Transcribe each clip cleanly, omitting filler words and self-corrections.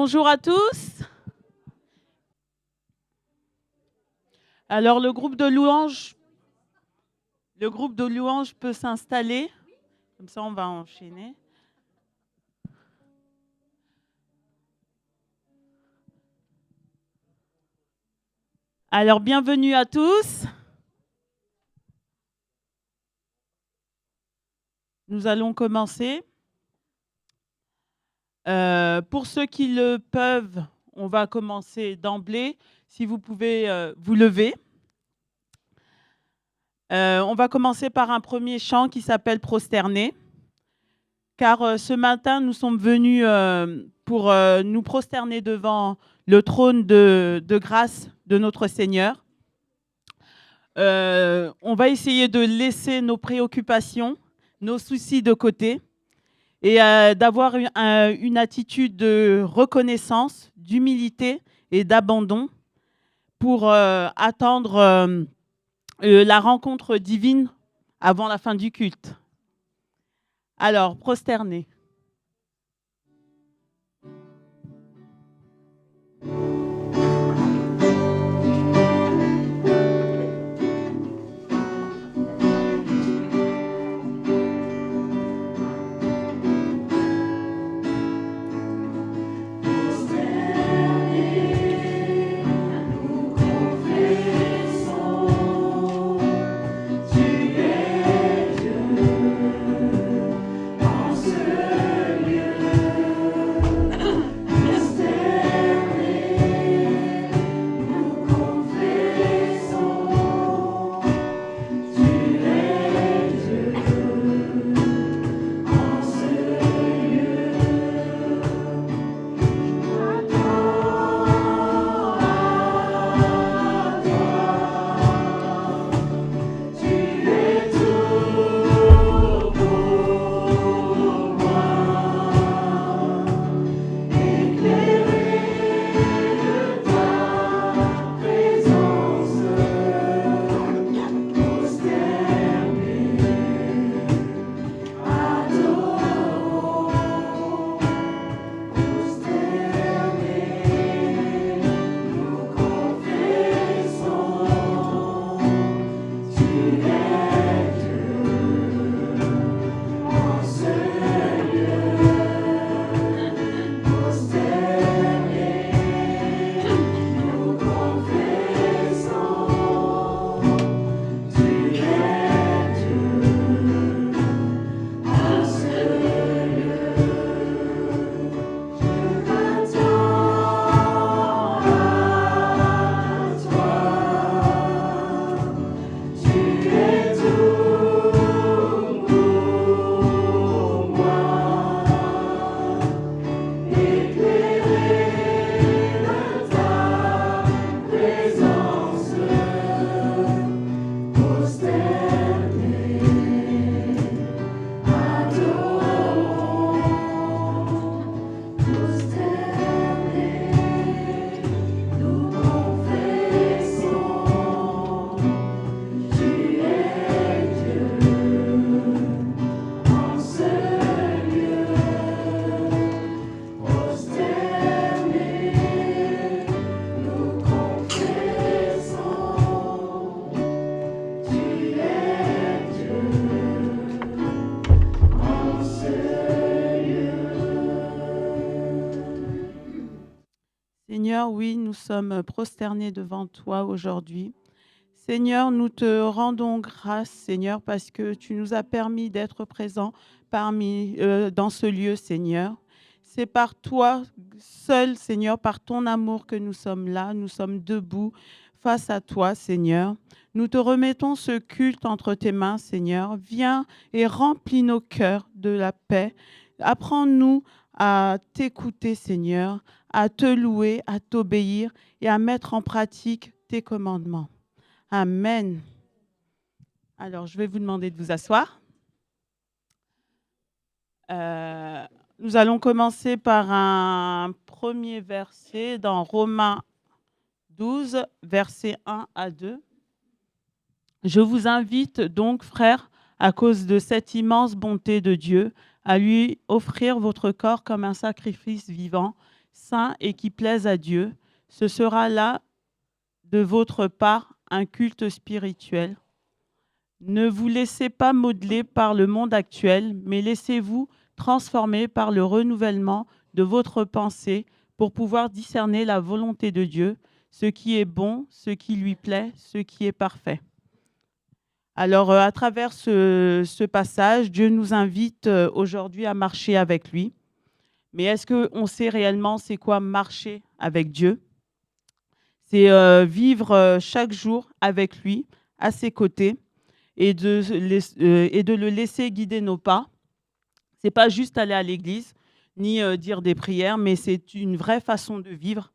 Bonjour à tous. Alors, le groupe de louanges peut s'installer. Comme ça, on va enchaîner. Alors, bienvenue à tous. Nous allons commencer. Pour ceux qui le peuvent, on va commencer d'emblée. Si vous pouvez vous lever. On va commencer par un premier chant qui s'appelle « Prosterner ». Car ce matin, nous sommes venus pour nous prosterner devant le trône de grâce de notre Seigneur. On va essayer de laisser nos préoccupations, nos soucis de côté et d'avoir une attitude de reconnaissance, d'humilité et d'abandon pour attendre la rencontre divine avant la fin du culte. Alors, prosterner. Seigneur, oui, nous sommes prosternés devant toi aujourd'hui. Seigneur, nous te rendons grâce, Seigneur, parce que tu nous as permis d'être présents dans ce lieu, Seigneur. C'est par toi seul, Seigneur, par ton amour que nous sommes là, nous sommes debout face à toi, Seigneur. Nous te remettons ce culte entre tes mains, Seigneur. Viens et remplis nos cœurs de la paix. Apprends-nous à t'écouter, Seigneur, à te louer, à t'obéir et à mettre en pratique tes commandements. Amen. Alors, je vais vous demander de vous asseoir. Nous allons commencer par un premier verset dans Romains 12, versets 1 à 2. Je vous invite donc, frères, à cause de cette immense bonté de Dieu, à lui offrir votre corps comme un sacrifice vivant, saint et qui plaise à Dieu. Ce sera là, de votre part, un culte spirituel. Ne vous laissez pas modeler par le monde actuel, mais laissez-vous transformer par le renouvellement de votre pensée pour pouvoir discerner la volonté de Dieu, ce qui est bon, ce qui lui plaît, ce qui est parfait. Alors, à travers ce passage, Dieu nous invite aujourd'hui à marcher avec lui. Mais est-ce qu'on sait réellement c'est quoi marcher avec Dieu? C'est vivre chaque jour avec lui, à ses côtés, et de le laisser guider nos pas. Ce n'est pas juste aller à l'église, ni dire des prières, mais c'est une vraie façon de vivre.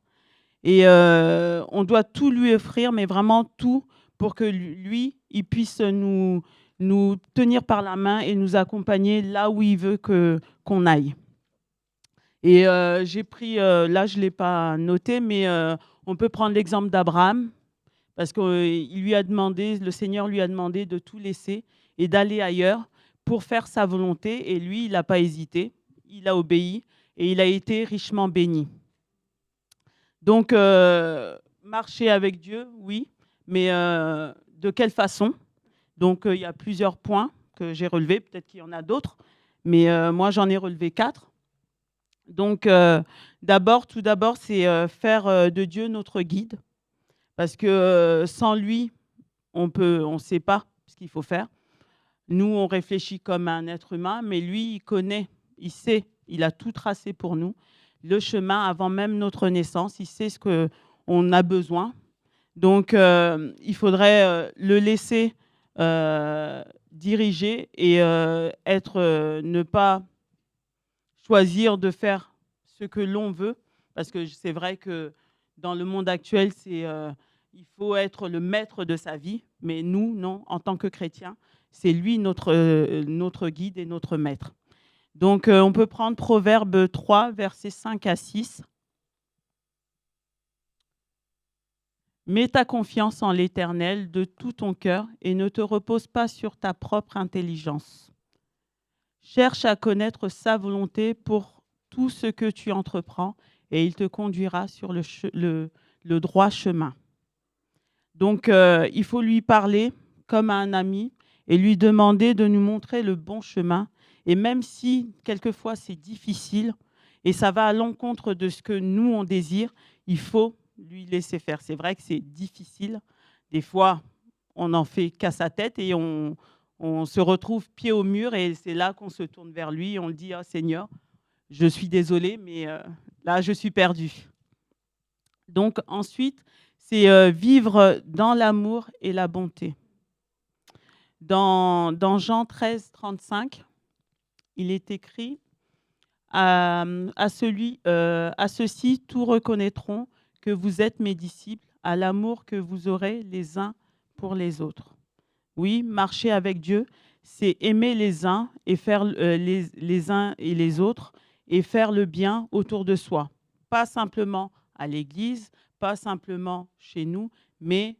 Et on doit tout lui offrir, mais vraiment tout, pour que lui, il puisse nous tenir par la main et nous accompagner là où il veut qu'on aille. Et j'ai pris, là je ne l'ai pas noté, mais on peut prendre l'exemple d'Abraham, parce que le Seigneur lui a demandé de tout laisser et d'aller ailleurs pour faire sa volonté. Et lui, il n'a pas hésité, il a obéi et il a été richement béni. Donc, marcher avec Dieu, oui, mais de quelle façon? Donc, il y a plusieurs points que j'ai relevés, peut-être qu'il y en a d'autres, mais moi, j'en ai relevé 4. Donc, tout d'abord, c'est faire de Dieu notre guide, parce que sans lui, on ne sait pas ce qu'il faut faire. Nous, on réfléchit comme un être humain, mais lui, il connaît, il sait, il a tout tracé pour nous, le chemin avant même notre naissance, il sait ce qu'on a besoin. Donc, il faudrait le laisser diriger et ne pas choisir de faire ce que l'on veut, parce que c'est vrai que dans le monde actuel, il faut être le maître de sa vie, mais nous, non, en tant que chrétiens, c'est lui notre guide et notre maître. Donc, on peut prendre Proverbe 3, versets 5 à 6. Mets ta confiance en l'Éternel de tout ton cœur et ne te repose pas sur ta propre intelligence. Cherche à connaître sa volonté pour tout ce que tu entreprends et il te conduira sur le droit chemin. Donc, il faut lui parler comme à un ami et lui demander de nous montrer le bon chemin. Et même si, quelquefois, c'est difficile et ça va à l'encontre de ce que nous, on désire, il faut lui laisser faire. C'est vrai que c'est difficile. Des fois, on n'en fait qu'à sa tête et on se retrouve pied au mur et c'est là qu'on se tourne vers lui et on le dit « Ah, Seigneur, je suis désolé, mais là, je suis perdu. » Donc, ensuite, c'est vivre dans l'amour et la bonté. Dans Jean 13, 35, il est écrit à ceux-ci, tous reconnaîtront que vous êtes mes disciples, à l'amour que vous aurez les uns pour les autres. Oui, marcher avec Dieu, c'est aimer les uns et faire les uns et les autres et faire le bien autour de soi. Pas simplement à l'église, pas simplement chez nous, mais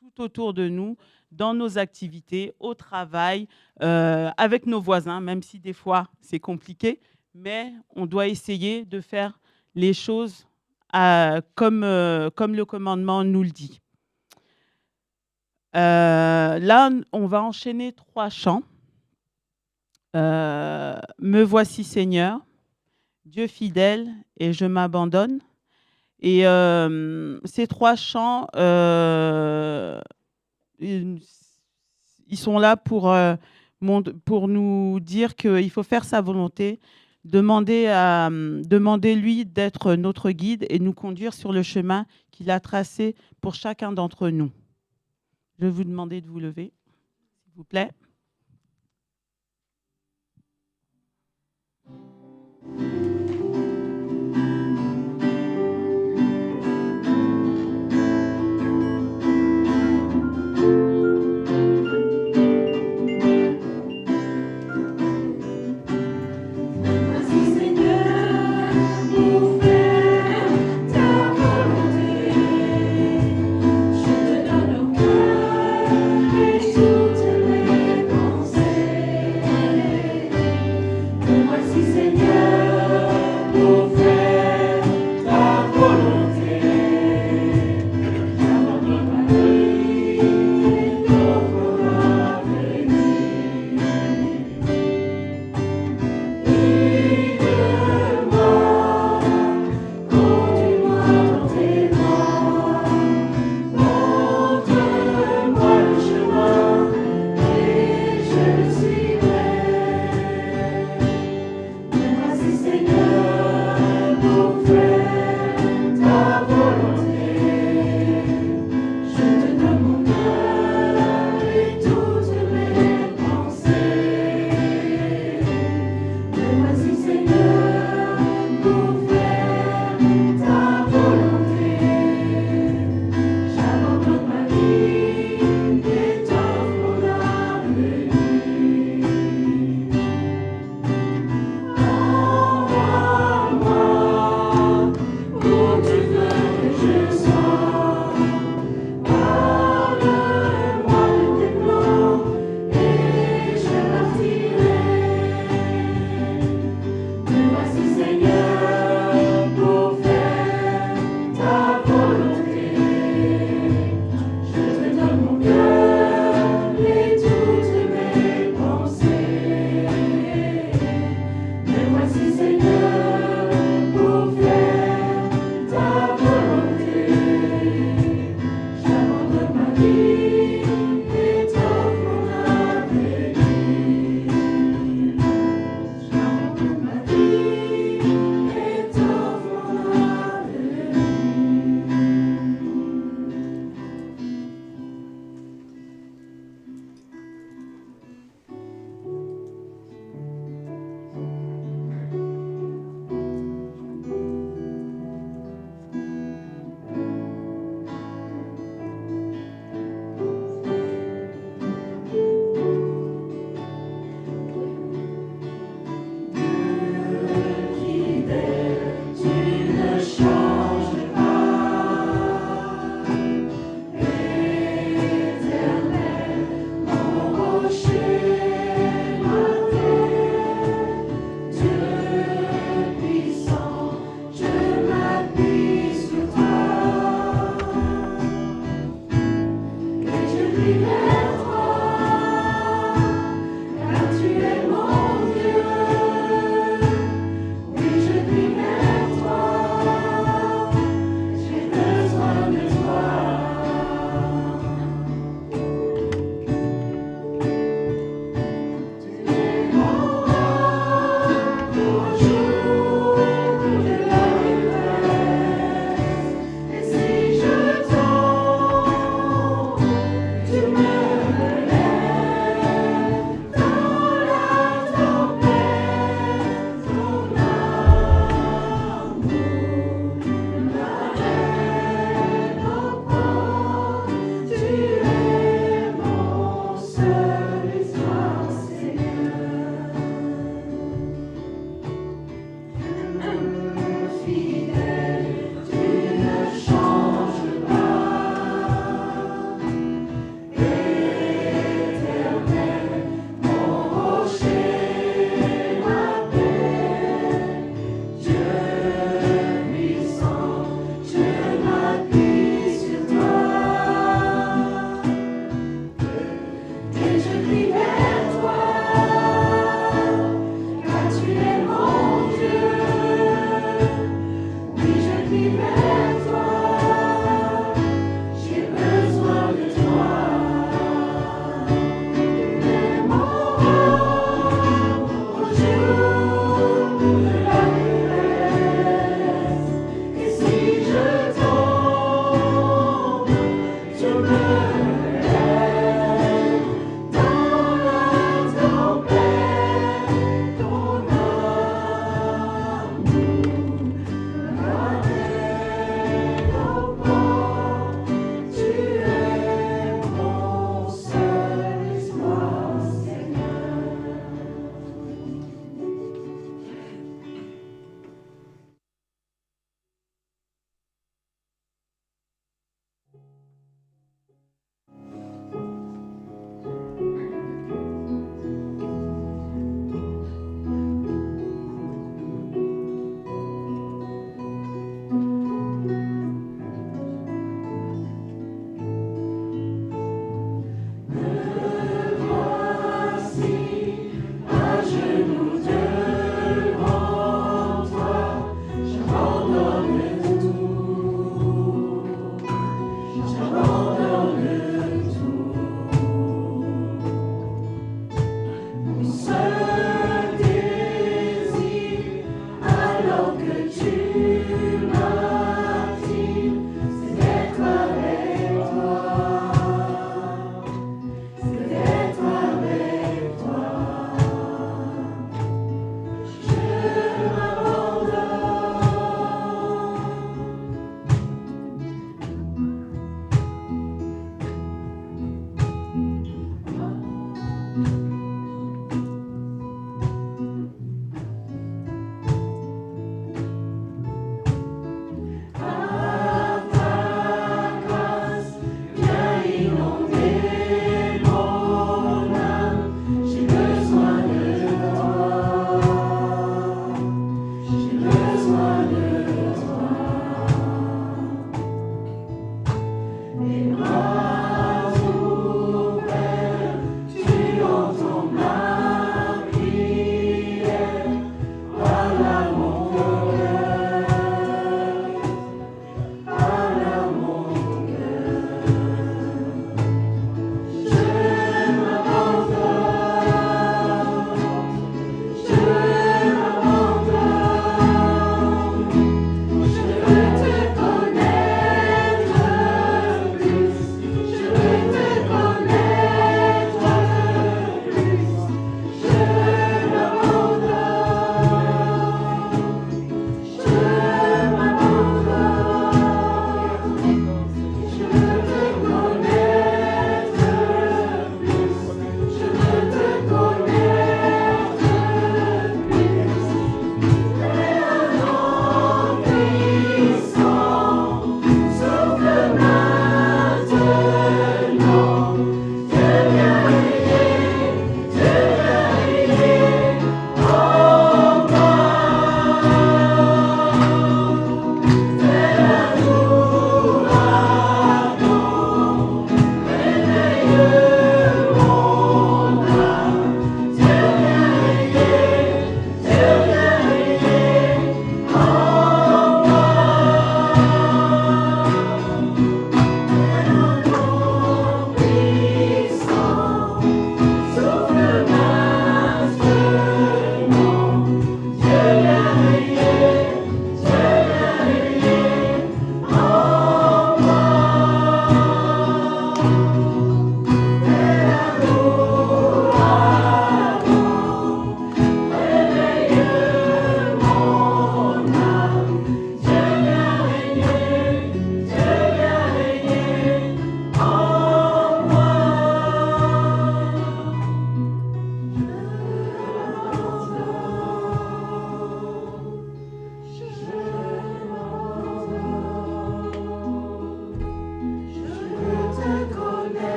tout autour de nous, dans nos activités, au travail, avec nos voisins, même si des fois c'est compliqué, mais on doit essayer de faire les choses comme le commandement nous le dit. Là, on va enchaîner 3 chants. Me voici Seigneur, Dieu fidèle et je m'abandonne. Et ces 3 chants, ils sont là pour nous dire qu'il faut faire sa volonté, demander lui d'être notre guide et nous conduire sur le chemin qu'il a tracé pour chacun d'entre nous. Je vais vous demander de vous lever, s'il vous plaît. Je te donne le cœur et tout te l'est. Tu me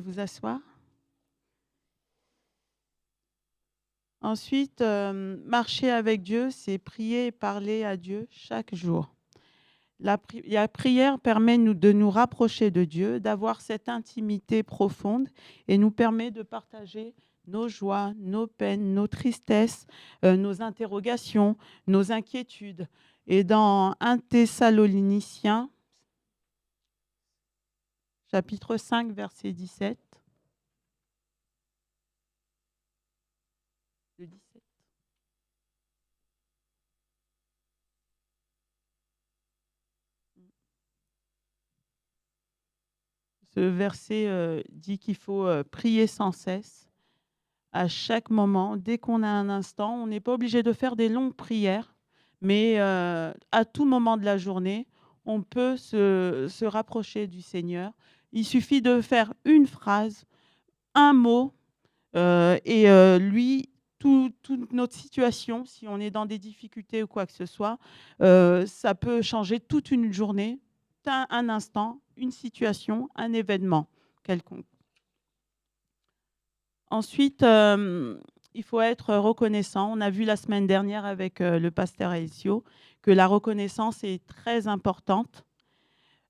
vous asseoir. Ensuite, marcher avec Dieu, c'est prier et parler à Dieu chaque jour. La prière permet de nous rapprocher de Dieu, d'avoir cette intimité profonde et nous permet de partager nos joies, nos peines, nos tristesses, nos interrogations, nos inquiétudes. Et dans 1 Thessaloniciens, chapitre 5, verset 17, le 17. Ce verset dit qu'il faut prier sans cesse, à chaque moment, dès qu'on a un instant. On n'est pas obligé de faire des longues prières, mais à tout moment de la journée, on peut se rapprocher du Seigneur. Il suffit de faire une phrase, un mot, et lui, toute notre situation, si on est dans des difficultés ou quoi que ce soit, ça peut changer toute une journée, un instant, une situation, un événement quelconque. Ensuite, il faut être reconnaissant. On a vu la semaine dernière avec le pasteur Alessio que la reconnaissance est très importante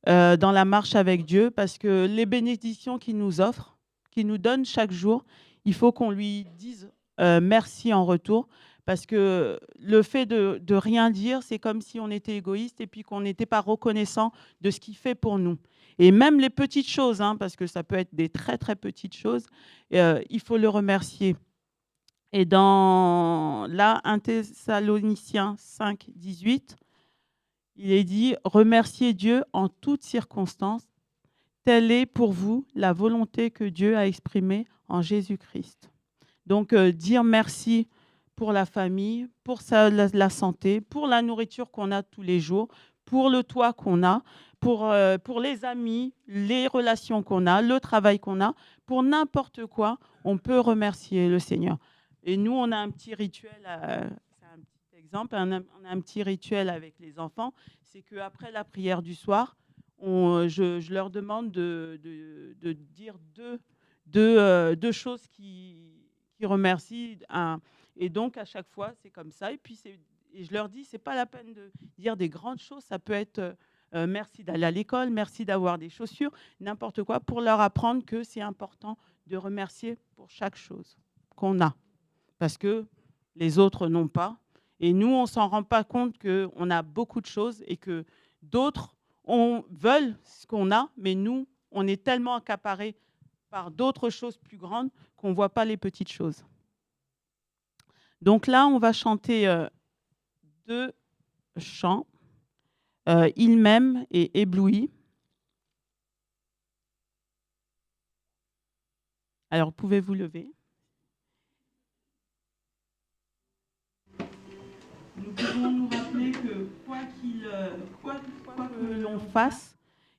dans la marche avec Dieu, parce que les bénédictions qu'il nous offre, qu'il nous donne chaque jour, il faut qu'on lui dise merci en retour, parce que le fait de rien dire, c'est comme si on était égoïste et puis qu'on n'était pas reconnaissant de ce qu'il fait pour nous. Et même les petites choses, parce que ça peut être des très très petites choses, il faut le remercier. Et dans 1 Thessaloniciens 5, 18, il est dit « Remerciez Dieu en toutes circonstances, telle est pour vous la volonté que Dieu a exprimée en Jésus-Christ. » Donc, dire merci pour la famille, pour la santé, pour la nourriture qu'on a tous les jours, pour le toit qu'on a, pour les amis, les relations qu'on a, le travail qu'on a, pour n'importe quoi, on peut remercier le Seigneur. Et nous, on a un petit rituel, c'est un petit exemple, on a un petit rituel avec les enfants, c'est qu'après la prière du soir, je leur demande de dire deux choses qui remercient. Et donc, à chaque fois, c'est comme ça. Et puis, je leur dis, c'est pas la peine de dire des grandes choses. Ça peut être merci d'aller à l'école, merci d'avoir des chaussures, n'importe quoi, pour leur apprendre que c'est important de remercier pour chaque chose qu'on a. Parce que les autres n'ont pas. Et nous, on ne s'en rend pas compte qu'on a beaucoup de choses et que d'autres veulent ce qu'on a, mais nous, on est tellement accaparés par d'autres choses plus grandes qu'on ne voit pas les petites choses. Donc là, on va chanter 2 chants, Il m'aime et Ébloui. Alors, vous pouvez vous lever. Nous pouvons nous rappeler que quoi que l'on fasse,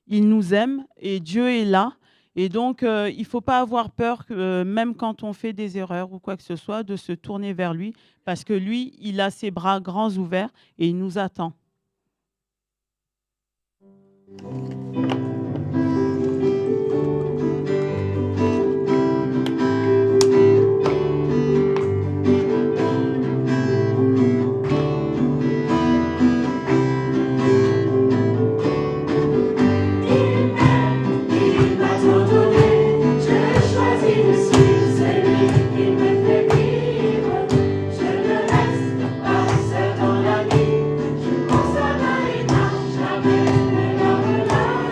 il nous aime et Dieu est là. Et donc, il ne faut pas avoir peur, même quand on fait des erreurs ou quoi que ce soit, de se tourner vers lui, parce que lui, il a ses bras grands ouverts et il nous attend. Dans la vie, je conserverai jamais la relation.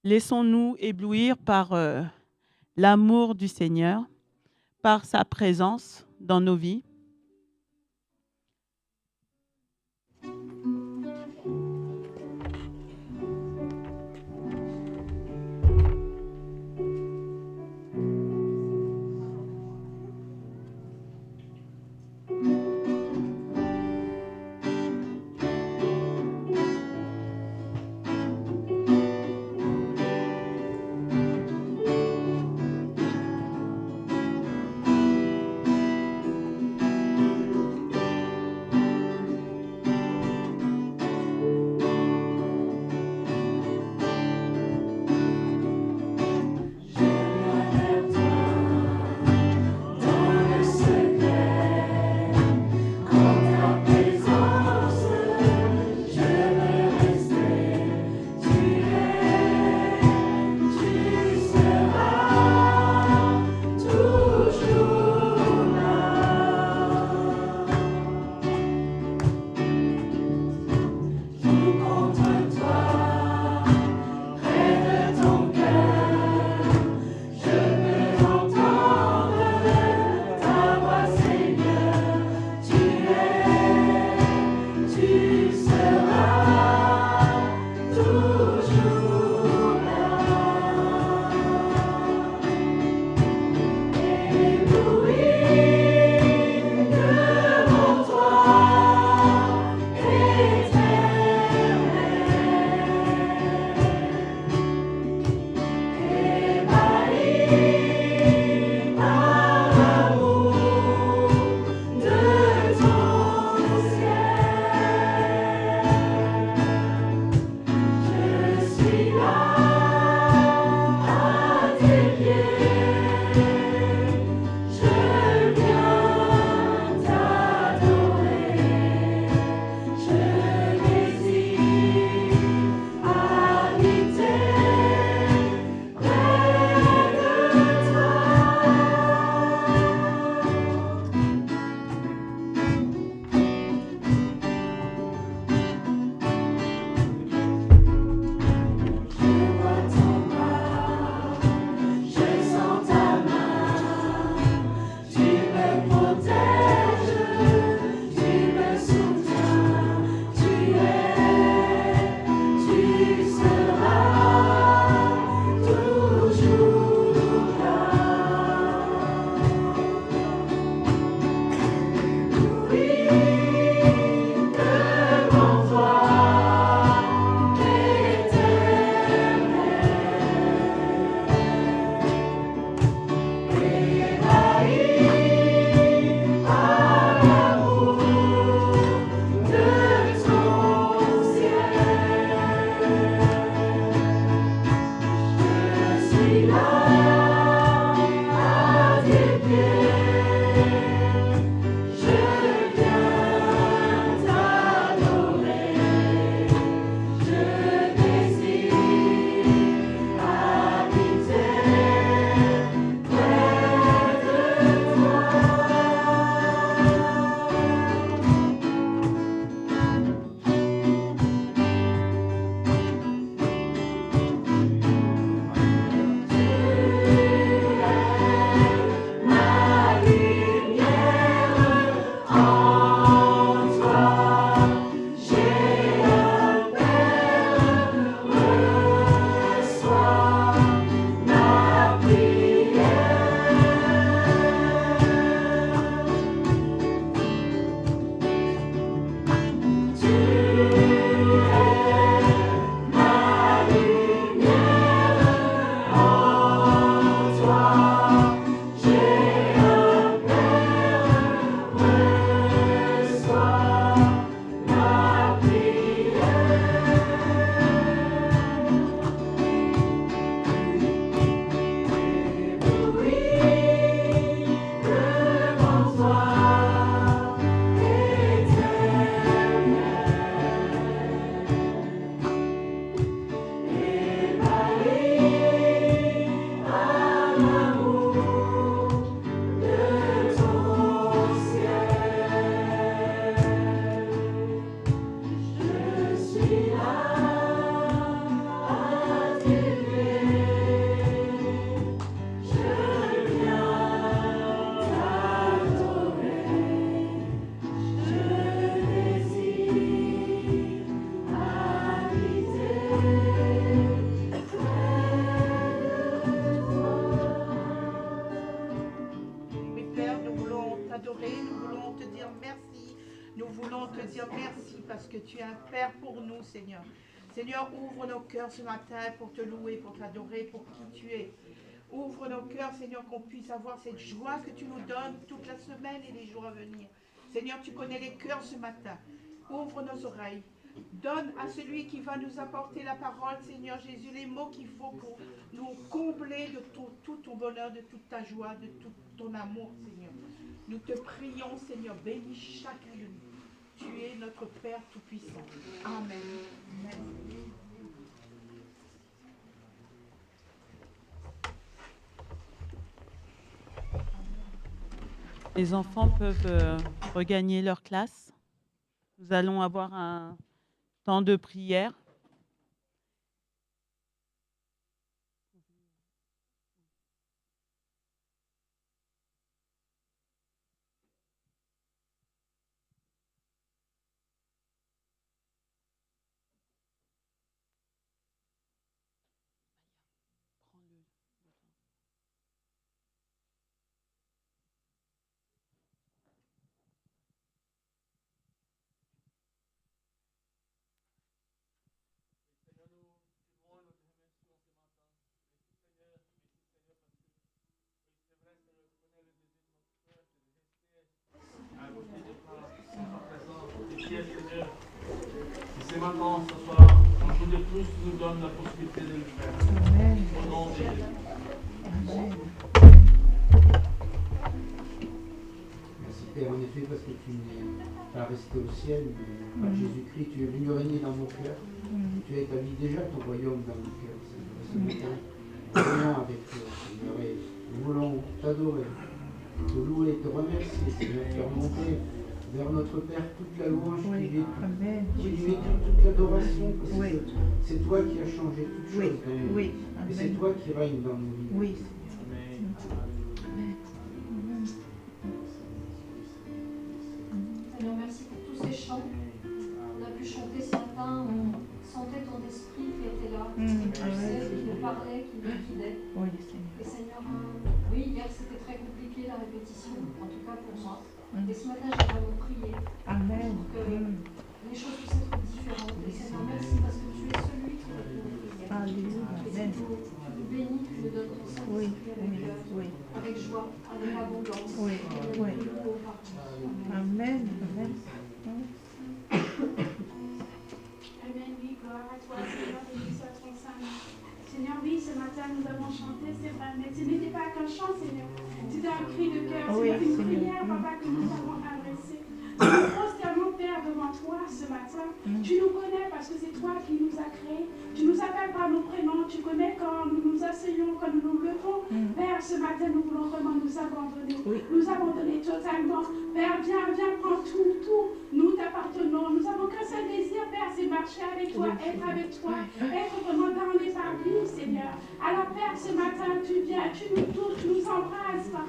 Laissons-nous éblouir par l'amour du Seigneur, par sa présence dans nos vies. Nous voulons te dire merci parce que tu es un Père pour nous, Seigneur. Seigneur, ouvre nos cœurs ce matin pour te louer, pour t'adorer, pour qui tu es. Ouvre nos cœurs, Seigneur, qu'on puisse avoir cette joie que tu nous donnes toute la semaine et les jours à venir. Seigneur, tu connais les cœurs ce matin. Ouvre nos oreilles. Donne à celui qui va nous apporter la parole, Seigneur Jésus, les mots qu'il faut pour nous combler de tout ton bonheur, de toute ta joie, de tout ton amour, Seigneur. Nous te prions, Seigneur, bénis chacun de nous. Tu es notre Père Tout-Puissant. Amen. Amen. Les enfants peuvent regagner leur classe. Nous allons avoir un temps de prière. C'est maintenant, ce soir, un jour de plus nous donne la possibilité de le faire. Amen. Au nom de Jésus. Amen. Merci Père, en effet, parce que tu n'es pas resté au ciel, mais par Jésus-Christ, tu es venu régner dans nos cœurs. Tu as établi déjà ton royaume dans nos cœurs. Ce matin, nous venons avec toi, Seigneur, et nous voulons t'adorer, te louer, te remercier, Seigneur, faire monter vers notre Père toute la louange qui lui mérite toute l'adoration, parce que c'est toi qui as changé toutes choses dans nous. Et c'est toi qui règnes dans nos vies. Oui. Seigneur, merci pour tous ces chants. On a pu chanter ce matin, on sentait ton esprit qui était là, qui nous parlait, qui nous guidait. Et Seigneur, oui, hier c'était très compliqué la répétition, en tout cas pour moi. Et ce matin, j'ai vraiment prié pour que les choses puissent être différentes. Et Seigneur, merci parce que tu es celui qui répond aux prières. Et tu nous bénis, tu nous donnes ton Saint-Esprit avec joie, avec abondance. Amen. Amen, oui, gloire à toi, Seigneur, béni soit ton Saint-Nom. Seigneur, oui, ce matin, nous avons chanté, c'est vrai, mais ce n'était pas qu'un chant, Seigneur. C'était un cri de cœur, c'était une prière, Papa, que nous avons adressée. Nous nous prosternons, Père, devant toi ce matin. Tu nous connais parce que c'est toi qui nous as créés. Tu nous appelles par nos prénoms. Tu connais quand nous nous asseyons, quand nous nous levons. Père, ce matin, nous voulons vraiment nous abandonner. Nous abandonner totalement. Père, viens, prends tout. Nous t'appartenons. Nous avons qu'un seul désir, Père, c'est marcher avec toi, être avec toi, être vraiment dans les parvis, Seigneur. Alors, Père, ce matin, tu viens, tu nous touches, tu nous embrasses, Papa.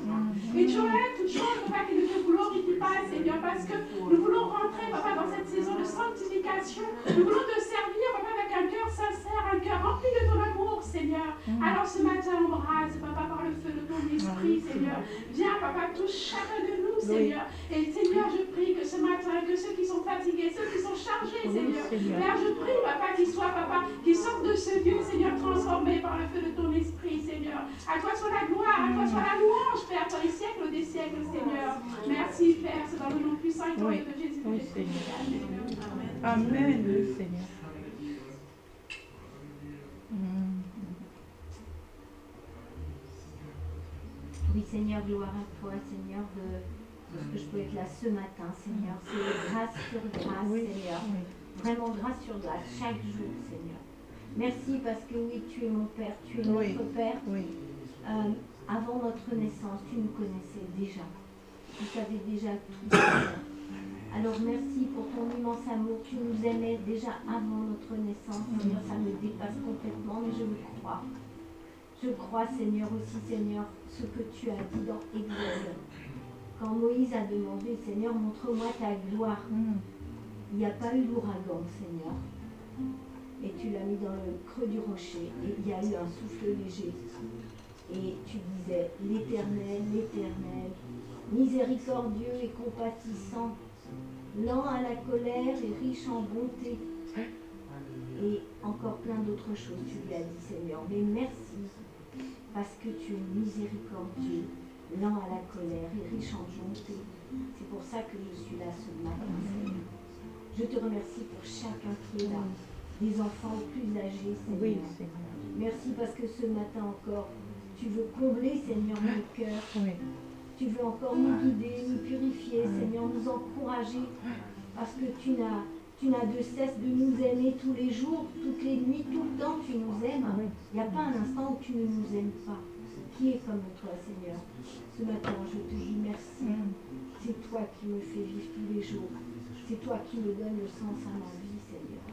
Et tu enlèves toutes choses, Papa, qui ne te glorifient pas, Seigneur, parce que nous voulons rentrer, Papa, dans cette saison de sanctification. Nous voulons te servir, Papa, avec un cœur sincère, un cœur rempli de ton amour, Seigneur. Alors ce matin, embrasse, Papa, par le feu de ton esprit, Seigneur. Viens, Papa, touche chacun de nous, Seigneur. Et Seigneur, je prie que ce matin, que ceux qui sont fatigués, ceux qui sont chargés, Seigneur. Père, je prie, Papa, qu'ils soient, Papa, qu'ils sortent de ce lieu, Seigneur, transformés par le feu de ton esprit, Seigneur. À toi soit la gloire, à toi soit la louange, Père, pour les siècles des siècles, Seigneur. Merci, Père, c'est dans le nom puissant et glorieux de Jésus. Amen, Seigneur. Oui, Seigneur, gloire à toi, Seigneur, de ce que je peux être là ce matin, Seigneur. C'est grâce sur grâce, Seigneur. Vraiment grâce sur grâce, chaque jour, Seigneur. Merci parce que oui, tu es mon Père, tu es notre Père. Avant notre naissance, tu nous connaissais déjà. Tu savais déjà tout, Seigneur. Alors merci pour ton immense amour. Tu nous aimais déjà avant notre naissance, Seigneur. Ça me dépasse complètement, mais je le crois. Je crois, Seigneur, aussi, Seigneur, ce que tu as dit dans Exode. Quand Moïse a demandé, Seigneur, montre-moi ta gloire. Il n'y a pas eu l'ouragan, Seigneur. Et tu l'as mis dans le creux du rocher. Et il y a eu un souffle léger. Et tu disais, l'Éternel, l'Éternel, miséricordieux et compatissant, lent à la colère et riche en bonté. Et encore plein d'autres choses, tu lui as dit, Seigneur. Mais merci, parce que tu es miséricordieux, lent à la colère et riche en bonté. C'est pour ça que je suis là ce matin, Seigneur. Je te remercie pour chacun qui est là, des enfants aux plus âgés, Seigneur. Oui, Seigneur. Merci parce que ce matin encore, tu veux combler, Seigneur, nos cœurs. Oui. Tu veux encore nous guider, nous purifier, Seigneur, nous encourager, parce que tu n'as de cesse de nous aimer tous les jours, toutes les nuits, tout le temps, tu nous aimes. Il n'y a pas un instant où tu ne nous aimes pas. Qui est comme toi, Seigneur? Ce matin, je te dis merci. C'est toi qui me fais vivre tous les jours. C'est toi qui me donne le sens à ma vie, Seigneur.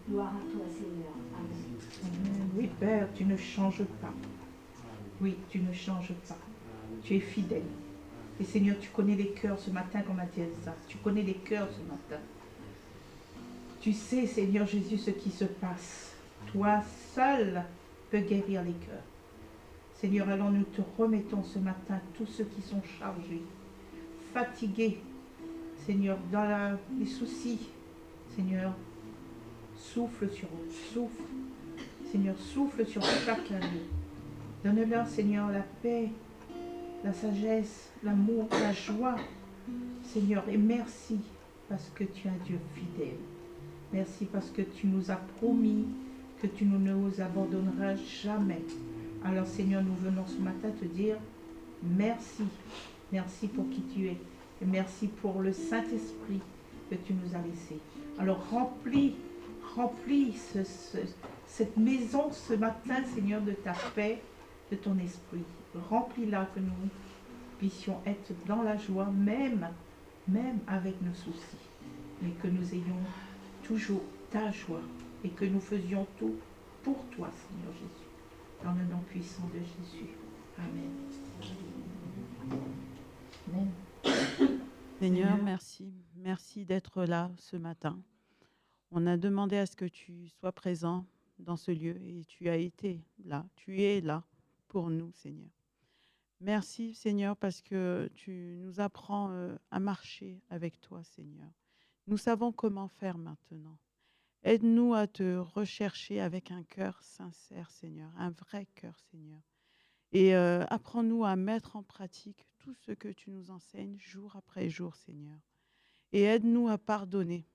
Gloire à toi, Seigneur. Amen. Oui, Père, tu ne changes pas. Oui, tu ne changes pas. Tu es fidèle. Et Seigneur, tu connais les cœurs ce matin, comme a dit Elsa. Tu connais les cœurs ce matin. Tu sais, Seigneur Jésus, ce qui se passe. Toi seul peux guérir les cœurs. Seigneur, alors nous te remettons ce matin tous ceux qui sont chargés, fatigués, Seigneur, dans les soucis. Seigneur, souffle sur eux, souffle. Seigneur, souffle sur chacun d'eux. Donne-leur, Seigneur, la paix, la sagesse, l'amour, la joie. Seigneur, et merci parce que tu es un Dieu fidèle. Merci parce que tu nous as promis que tu ne nous abandonneras jamais. Alors, Seigneur, nous venons ce matin te dire merci. Merci pour qui tu es. Et merci pour le Saint-Esprit que tu nous as laissé. Alors, remplis cette maison ce matin, Seigneur, de ta paix, de ton esprit. Remplis-la que nous puissions être dans la joie, même avec nos soucis. Mais que nous ayons toujours ta joie et que nous faisions tout pour toi, Seigneur Jésus. Dans le nom puissant de Jésus. Amen. Amen. Seigneur, merci. Merci d'être là ce matin. On a demandé à ce que tu sois présent dans ce lieu et tu as été là. Tu es là pour nous, Seigneur. Merci, Seigneur, parce que tu nous apprends à marcher avec toi, Seigneur. Nous savons comment faire maintenant. Aide-nous à te rechercher avec un cœur sincère, Seigneur, un vrai cœur, Seigneur. Et apprends-nous à mettre en pratique tout ce que tu nous enseignes jour après jour, Seigneur. Et aide-nous à pardonner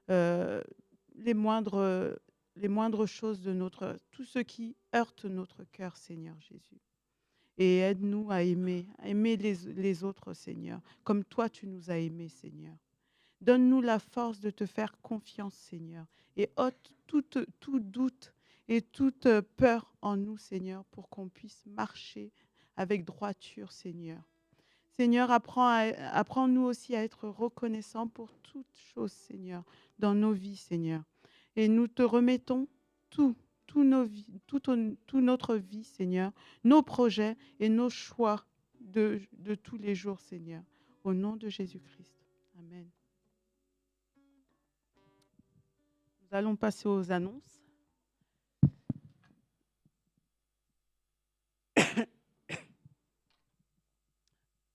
les moindres choses de tout ce qui heurte notre cœur, Seigneur Jésus. Et aide-nous à aimer les autres, Seigneur, comme toi tu nous as aimés, Seigneur. Donne-nous la force de te faire confiance, Seigneur, et ôte tout doute et toute peur en nous, Seigneur, pour qu'on puisse marcher avec droiture, Seigneur. Seigneur, apprends-nous aussi à être reconnaissants pour toutes choses, Seigneur, dans nos vies, Seigneur. Et nous te remettons toute notre vie, Seigneur, nos projets et nos choix de tous les jours, Seigneur. Au nom de Jésus-Christ. Amen. Nous allons passer aux annonces.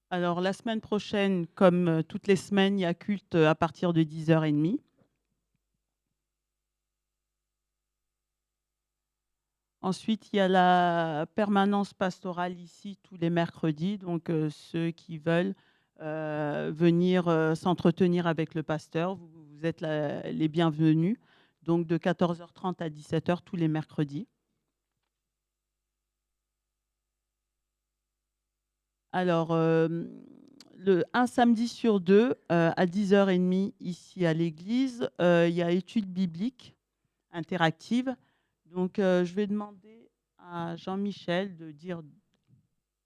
Alors, la semaine prochaine, comme toutes les semaines, il y a culte à partir de 10h30. Ensuite, il y a la permanence pastorale ici tous les mercredis. Donc, ceux qui veulent venir s'entretenir avec le pasteur, vous êtes les bienvenus. Donc, de 14h30 à 17h tous les mercredis. Alors, un samedi sur deux, à 10h30, ici à l'église, il y a études bibliques interactives. Donc, je vais demander à Jean-Michel de dire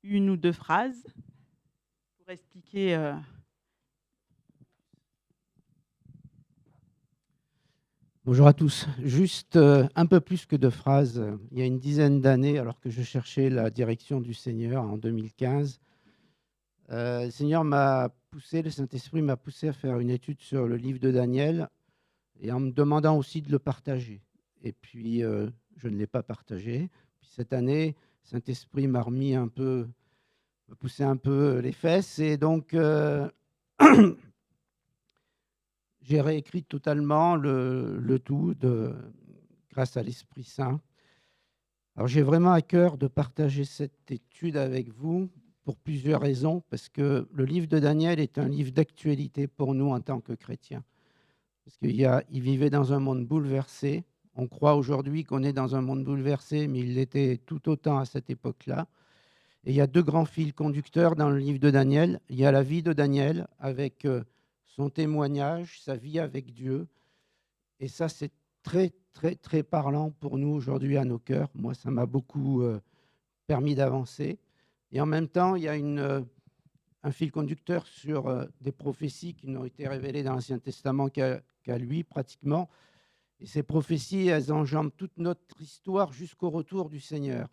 une ou deux phrases pour expliquer. Bonjour à tous. Juste un peu plus que deux phrases. Il y a une dizaine d'années, alors que je cherchais la direction du Seigneur en 2015, le Seigneur m'a poussé, le Saint-Esprit m'a poussé à faire une étude sur le livre de Daniel et en me demandant aussi de le partager. Et puis, je ne l'ai pas partagé. Puis cette année, le Saint-Esprit m'a poussé un peu les fesses. Et donc, j'ai réécrit totalement le tout grâce à l'Esprit Saint. Alors, j'ai vraiment à cœur de partager cette étude avec vous pour plusieurs raisons, parce que le livre de Daniel est un livre d'actualité pour nous en tant que chrétiens. Parce qu'il vivait dans un monde bouleversé. On croit aujourd'hui qu'on est dans un monde bouleversé, mais il l'était tout autant à cette époque-là. Et il y a deux grands fils conducteurs dans le livre de Daniel. Il y a la vie de Daniel avec son témoignage, sa vie avec Dieu. Et ça, c'est très, très, très parlant pour nous aujourd'hui à nos cœurs. Moi, ça m'a beaucoup permis d'avancer. Et en même temps, il y a un fil conducteur sur des prophéties qui n'ont été révélées dans l'Ancien Testament qu'à lui, pratiquement. Et ces prophéties, elles enjambent toute notre histoire jusqu'au retour du Seigneur.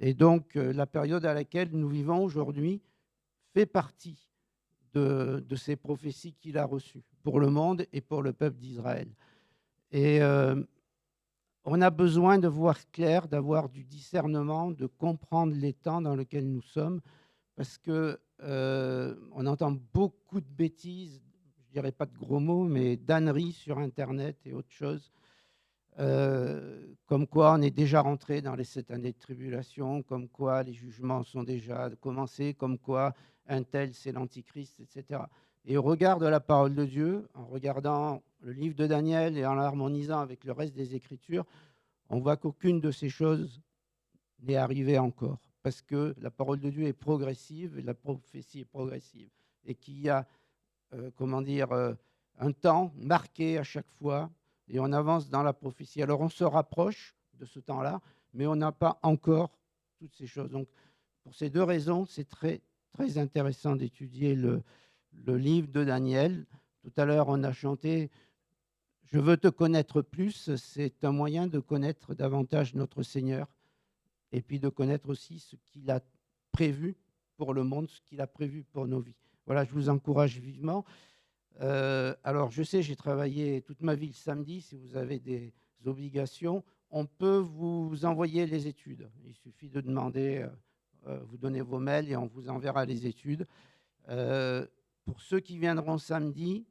Et donc, la période à laquelle nous vivons aujourd'hui fait partie de ces prophéties qu'il a reçues pour le monde et pour le peuple d'Israël. Et on a besoin de voir clair, d'avoir du discernement, de comprendre les temps dans lesquels nous sommes, parce qu'on entend beaucoup de bêtises, je ne dirais pas de gros mots, mais d'âneries sur Internet et autre chose. Comme quoi on est déjà rentré dans les 7 années de tribulation, comme quoi les jugements sont déjà commencés, comme quoi un tel c'est l'antichrist, etc. Et au regard de la parole de Dieu, en regardant le livre de Daniel et en l'harmonisant avec le reste des Écritures, on voit qu'aucune de ces choses n'est arrivée encore, parce que la parole de Dieu est progressive, et la prophétie est progressive, et qu'il y a un temps marqué à chaque fois, et on avance dans la prophétie. Alors on se rapproche de ce temps-là, mais on n'a pas encore toutes ces choses. Donc pour ces deux raisons, c'est très, très intéressant d'étudier le livre de Daniel. Tout à l'heure, on a chanté « Je veux te connaître plus ». C'est un moyen de connaître davantage notre Seigneur et puis de connaître aussi ce qu'il a prévu pour le monde, ce qu'il a prévu pour nos vies. Voilà, je vous encourage vivement. Alors, je sais, j'ai travaillé toute ma vie le samedi. Si vous avez des obligations, on peut vous envoyer les études. Il suffit de demander, vous donnez vos mails et on vous enverra les études. Pour ceux qui viendront samedi,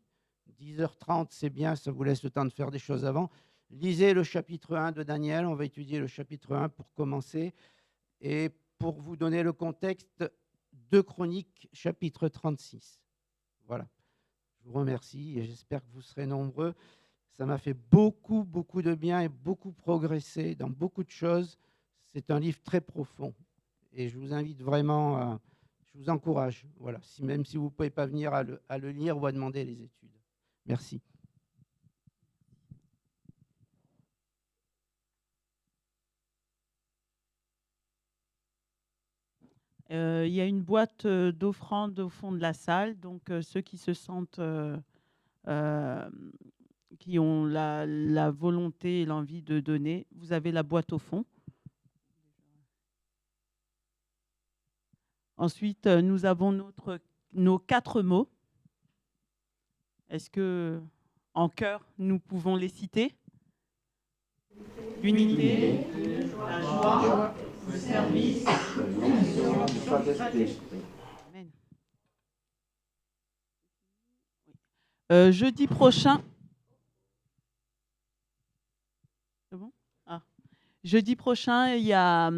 10h30, c'est bien, ça vous laisse le temps de faire des choses avant. Lisez le chapitre 1 de Daniel. On va étudier le chapitre 1 pour commencer. Et pour vous donner le contexte, 2 Chroniques, chapitre 36. Voilà. Je vous remercie et j'espère que vous serez nombreux. Ça m'a fait beaucoup, beaucoup de bien et beaucoup progresser dans beaucoup de choses. C'est un livre très profond et je vous invite vraiment, je vous encourage, voilà, même si vous ne pouvez pas venir à le lire ou à demander les études. Merci. Il y a une boîte d'offrandes au fond de la salle, donc ceux qui se sentent, qui ont la volonté et l'envie de donner, vous avez la boîte au fond. Ensuite, nous avons nos 4 mots. Est-ce que, en chœur, nous pouvons les citer? L'unité, la joie, le service, Amen. Jeudi prochain. C'est bon? Jeudi prochain, il y a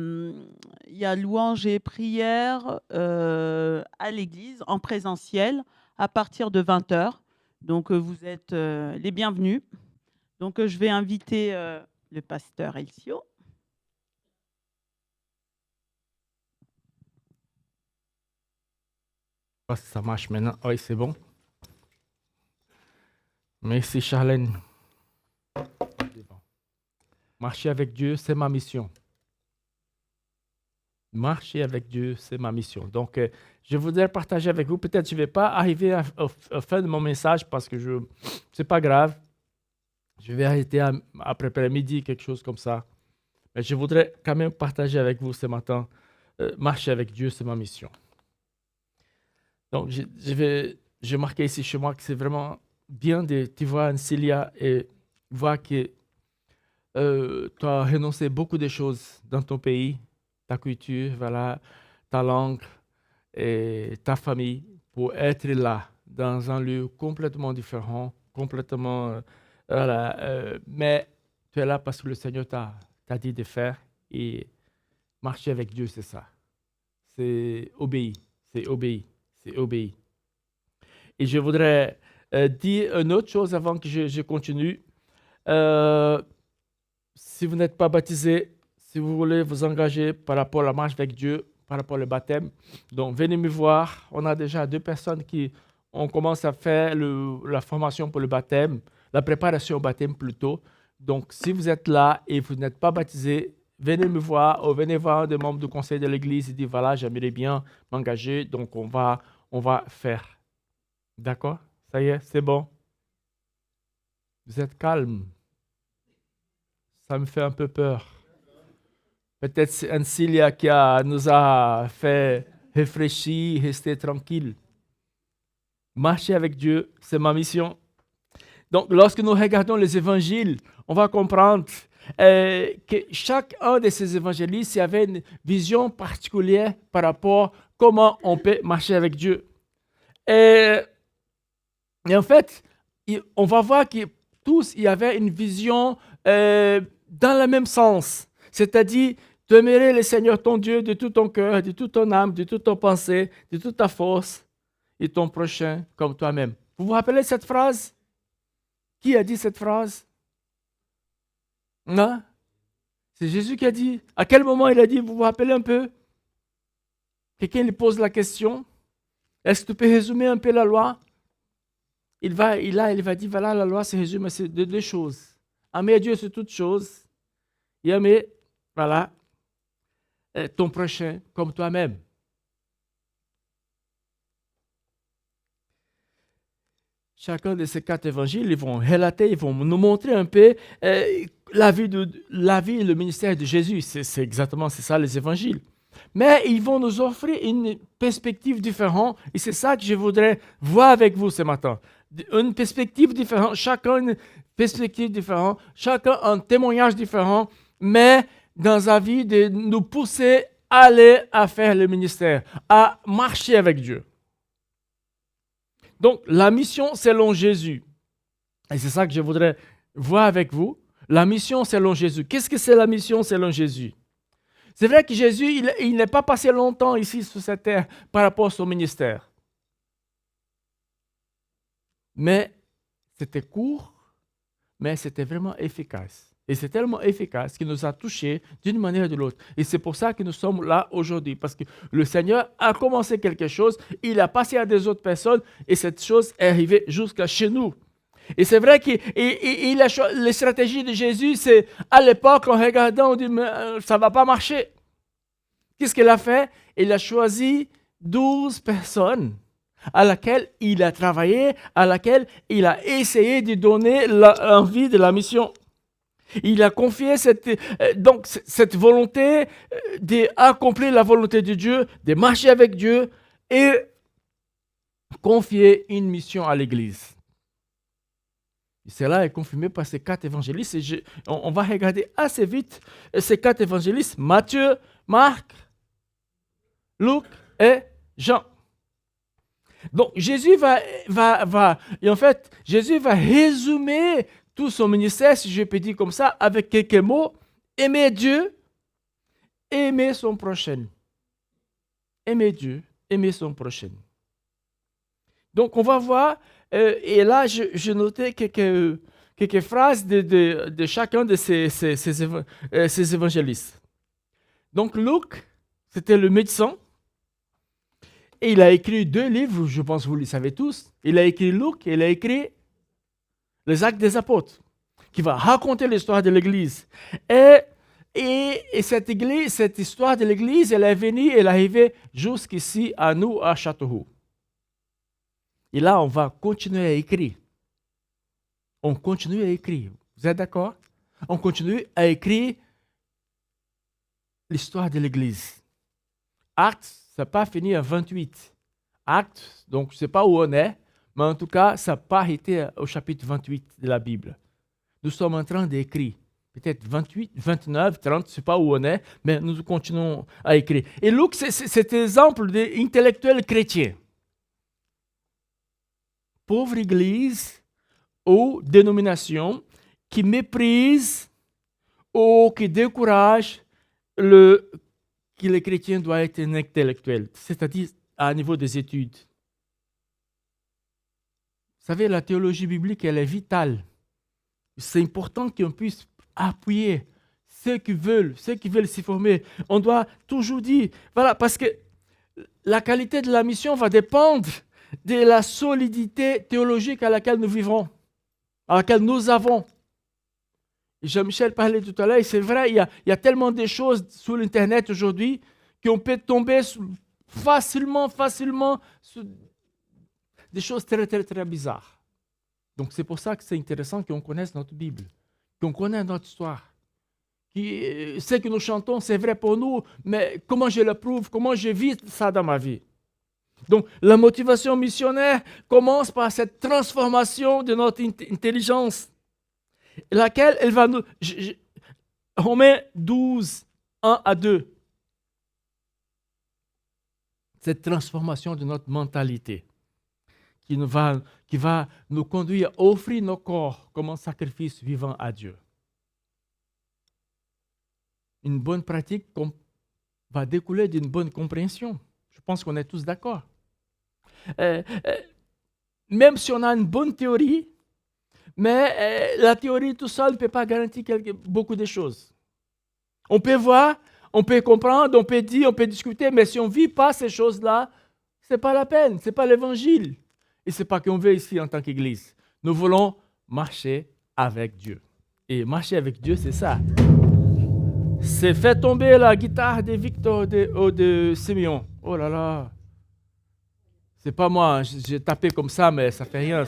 louange et prière à l'église en présentiel à partir de 20h. Donc, vous êtes les bienvenus. Donc, je vais inviter le pasteur Elcio. Ça marche maintenant. Oui, c'est bon. Merci, Charlène. Marcher avec Dieu, c'est ma mission. Marcher avec Dieu, c'est ma mission. Donc, je voudrais partager avec vous. Peut-être que je ne vais pas arriver à la fin de mon message parce que ce n'est pas grave. Je vais arrêter à préparer midi, quelque chose comme ça. Mais je voudrais quand même partager avec vous ce matin. Marcher avec Dieu, c'est ma mission. Donc, je marquais ici chez moi que c'est vraiment bien de te voir, Célia, et voir que tu as renoncé beaucoup de choses dans ton pays, ta culture, voilà, ta langue et ta famille pour être là, dans un lieu complètement différent, complètement. Voilà, mais tu es là parce que le Seigneur t'a dit de faire. Et marcher avec Dieu, c'est ça. C'est obéir. C'est obéir. C'est obéir. Et je voudrais dire une autre chose avant que je continue. Si vous n'êtes pas baptisé, si vous voulez vous engager par rapport à la marche avec Dieu, par rapport au baptême, donc venez me voir. On a déjà 2 personnes qui ont commencé à faire la formation pour le baptême, la préparation au baptême plutôt. Donc, si vous êtes là et vous n'êtes pas baptisé, venez me voir ou venez voir un des membres du conseil de l'église et dire voilà, j'aimerais bien m'engager, donc on va faire. D'accord? Ça y est, c'est bon? Vous êtes calme. Ça me fait un peu peur. Peut-être c'est Ancilia qui nous a fait réfléchir, rester tranquille. Marcher avec Dieu, c'est ma mission. Donc, lorsque nous regardons les évangiles, on va comprendre que chacun de ces évangélistes avait une vision particulière par rapport à comment on peut marcher avec Dieu. Et en fait, on va voir que tous y avaient une vision dans le même sens. C'est-à-dire, tu aimerais le Seigneur ton Dieu de tout ton cœur, de toute ton âme, de toute ton pensée, de toute ta force, et ton prochain comme toi-même. Vous vous rappelez cette phrase? Qui a dit cette phrase? Non? C'est Jésus qui a dit. À quel moment il a dit? Vous vous rappelez un peu? Quelqu'un lui pose la question. Est-ce que tu peux résumer un peu la loi? Il va dire, voilà, la loi se résume à ces 2 choses. Aimer Dieu sur toutes choses et aimer, voilà, ton prochain comme toi-même. Chacun de ces 4 évangiles, ils vont relater, ils vont nous montrer un peu la vie et le ministère de Jésus. C'est ça les évangiles. Mais ils vont nous offrir une perspective différente et c'est ça que je voudrais voir avec vous ce matin. Une perspective différente, chacun une perspective différente, chacun un témoignage différent, mais dans la vie de nous pousser à aller à faire le ministère, à marcher avec Dieu. Donc, la mission selon Jésus. Et c'est ça que je voudrais voir avec vous. La mission selon Jésus. Qu'est-ce que c'est la mission selon Jésus? C'est vrai que Jésus, il n'est pas passé longtemps ici sur cette terre par rapport à son ministère. Mais c'était court, mais c'était vraiment efficace. Et c'est tellement efficace qu'il nous a touchés d'une manière ou de l'autre. Et c'est pour ça que nous sommes là aujourd'hui. Parce que le Seigneur a commencé quelque chose, il a passé à des autres personnes et cette chose est arrivée jusqu'à chez nous. Et c'est vrai que les stratégies de Jésus, c'est à l'époque, en regardant, on dit ça ne va pas marcher. Qu'est-ce qu'il a fait? Il a choisi 12 personnes à laquelle il a travaillé, à laquelle il a essayé de donner l'envie de la mission. Il a confié cette volonté d'accomplir la volonté de Dieu, de marcher avec Dieu et confier une mission à l'Église. Et cela est confirmé par ces 4 évangélistes. Et on va regarder assez vite ces 4 évangélistes, Matthieu, Marc, Luc et Jean. Donc Jésus Jésus va résumer tout son ministère, si je peux dire comme ça, avec quelques mots. Aimer Dieu, aimer son prochain. Aimer Dieu, aimer son prochain. Donc on va voir, et là je notais quelques phrases de chacun de ces évangélistes. Donc Luc, c'était le médecin, et il a écrit 2 livres, je pense que vous les savez tous. Il a écrit Luc, et il a écrit les Actes des Apôtres, qui va raconter l'histoire de l'Église. Et cette histoire de l'Église, elle est venue, elle est arrivée jusqu'ici à nous, à Châteauroux. Et là, on va continuer à écrire. On continue à écrire. Vous êtes d'accord? On continue à écrire l'histoire de l'Église. Actes, ça n'a pas fini à 28. Actes, donc je ne sais pas où on est, mais en tout cas, ça n'a pas été au chapitre 28 de la Bible. Nous sommes en train d'écrire. Peut-être 28, 29, 30, je ne sais pas où on est, mais nous continuons à écrire. Et Luc, c'est cet exemple d'intellectuel chrétien. Pauvre église, ou dénominations qui méprisent ou qui découragent que les chrétiens doivent être intellectuels, c'est-à-dire à niveau des études. Vous savez, la théologie biblique, elle est vitale. C'est important qu'on puisse appuyer ceux qui veulent s'y former. On doit toujours dire, voilà, parce que la qualité de la mission va dépendre de la solidité théologique à laquelle nous vivons, à laquelle nous avons. Jean-Michel parlait tout à l'heure, et c'est vrai, il y a tellement de choses sur l'Internet aujourd'hui qu'on peut tomber facilement sur des choses très, très, très bizarres. Donc, c'est pour ça que c'est intéressant qu'on connaisse notre Bible, qu'on connaisse notre histoire. Ce que nous chantons, c'est vrai pour nous, mais comment je le prouve, comment je vis ça dans ma vie. Donc, la motivation missionnaire commence par cette transformation de notre intelligence, laquelle elle va nous... Romains 12, 1 à 2. Cette transformation de notre mentalité qui va nous conduire à offrir nos corps comme un sacrifice vivant à Dieu. Une bonne pratique va découler d'une bonne compréhension. Je pense qu'on est tous d'accord. Même si on a une bonne théorie, mais la théorie tout seul ne peut pas garantir beaucoup de choses. On peut voir, on peut comprendre, on peut dire, on peut discuter, mais si on ne vit pas ces choses-là, ce n'est pas la peine, ce n'est pas l'évangile. Et ce n'est pas qu'on veut ici en tant qu'Église. Nous voulons marcher avec Dieu. Et marcher avec Dieu, c'est ça. C'est fait tomber la guitare de Victor ou de Simeon. Oh là là. C'est pas moi, j'ai tapé comme ça, mais ça fait rien.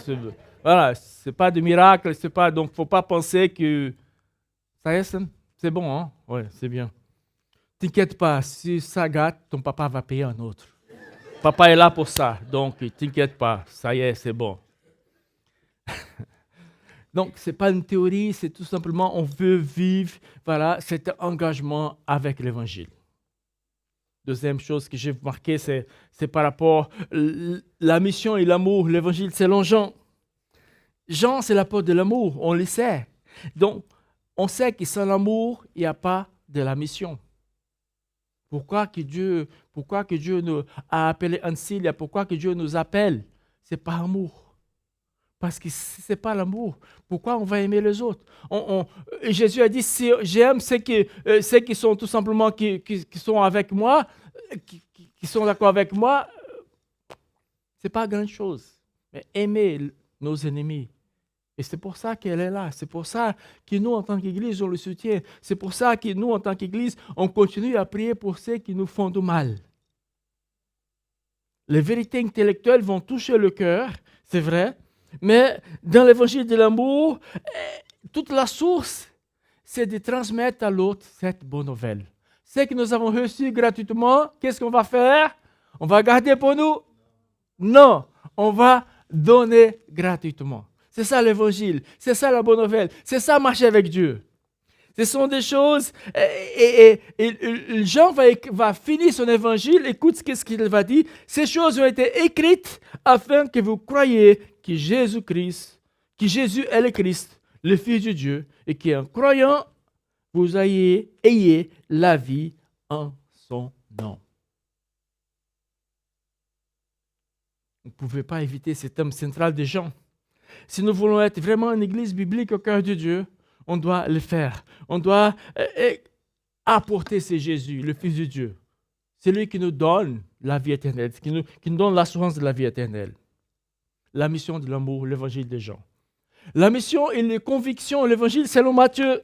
Voilà, c'est pas de miracle, c'est pas. Donc, faut pas penser que ça y est, c'est bon, hein? Ouais, c'est bien. T'inquiète pas, si ça gâte, ton papa va payer un autre. Papa est là pour ça, donc t'inquiète pas, ça y est, c'est bon. Donc, ce n'est pas une théorie, c'est tout simplement, on veut vivre, voilà, cet engagement avec l'Évangile. Deuxième chose que j'ai marqué, c'est par rapport à la mission et l'amour. L'Évangile selon Jean. Jean, c'est l'apôtre de l'amour, on le sait. Donc, on sait que sans l'amour, il n'y a pas de la mission. Pourquoi que Dieu nous a appelés ainsi? Pourquoi que Dieu nous appelle? Ce n'est pas amour. Parce que ce n'est pas l'amour. Pourquoi on va aimer les autres? Jésus a dit, si j'aime ceux qui sont tout simplement, qui sont avec moi, qui sont d'accord avec moi, ce n'est pas grand chose. Mais aimer nos ennemis. Et c'est pour ça qu'elle est là. C'est pour ça que nous, en tant qu'Église, on le soutient. C'est pour ça que nous, en tant qu'Église, on continue à prier pour ceux qui nous font du mal. Les vérités intellectuelles vont toucher le cœur, c'est vrai. Mais dans l'évangile de l'amour, toute la source, c'est de transmettre à l'autre cette bonne nouvelle. Ce que nous avons reçu gratuitement, qu'est-ce qu'on va faire? On va garder pour nous? Non, on va donner gratuitement. C'est ça l'évangile, c'est ça la bonne nouvelle, c'est ça marcher avec Dieu. Ce sont des choses, et Jean va finir son évangile, écoute ce qu'il va dire. Ces choses ont été écrites afin que vous croyiez que Jésus est le Christ, le Fils de Dieu, et qu'en croyant, vous ayez la vie en son nom. Vous ne pouvez pas éviter cet thème central de Jean. Si nous voulons être vraiment une église biblique au cœur de Dieu, on doit le faire. On doit apporter c'est Jésus, le Fils de Dieu. C'est lui qui nous donne la vie éternelle, qui nous donne l'assurance de la vie éternelle. La mission de l'amour, l'évangile de Jean. La mission et les convictions, l'évangile selon Matthieu.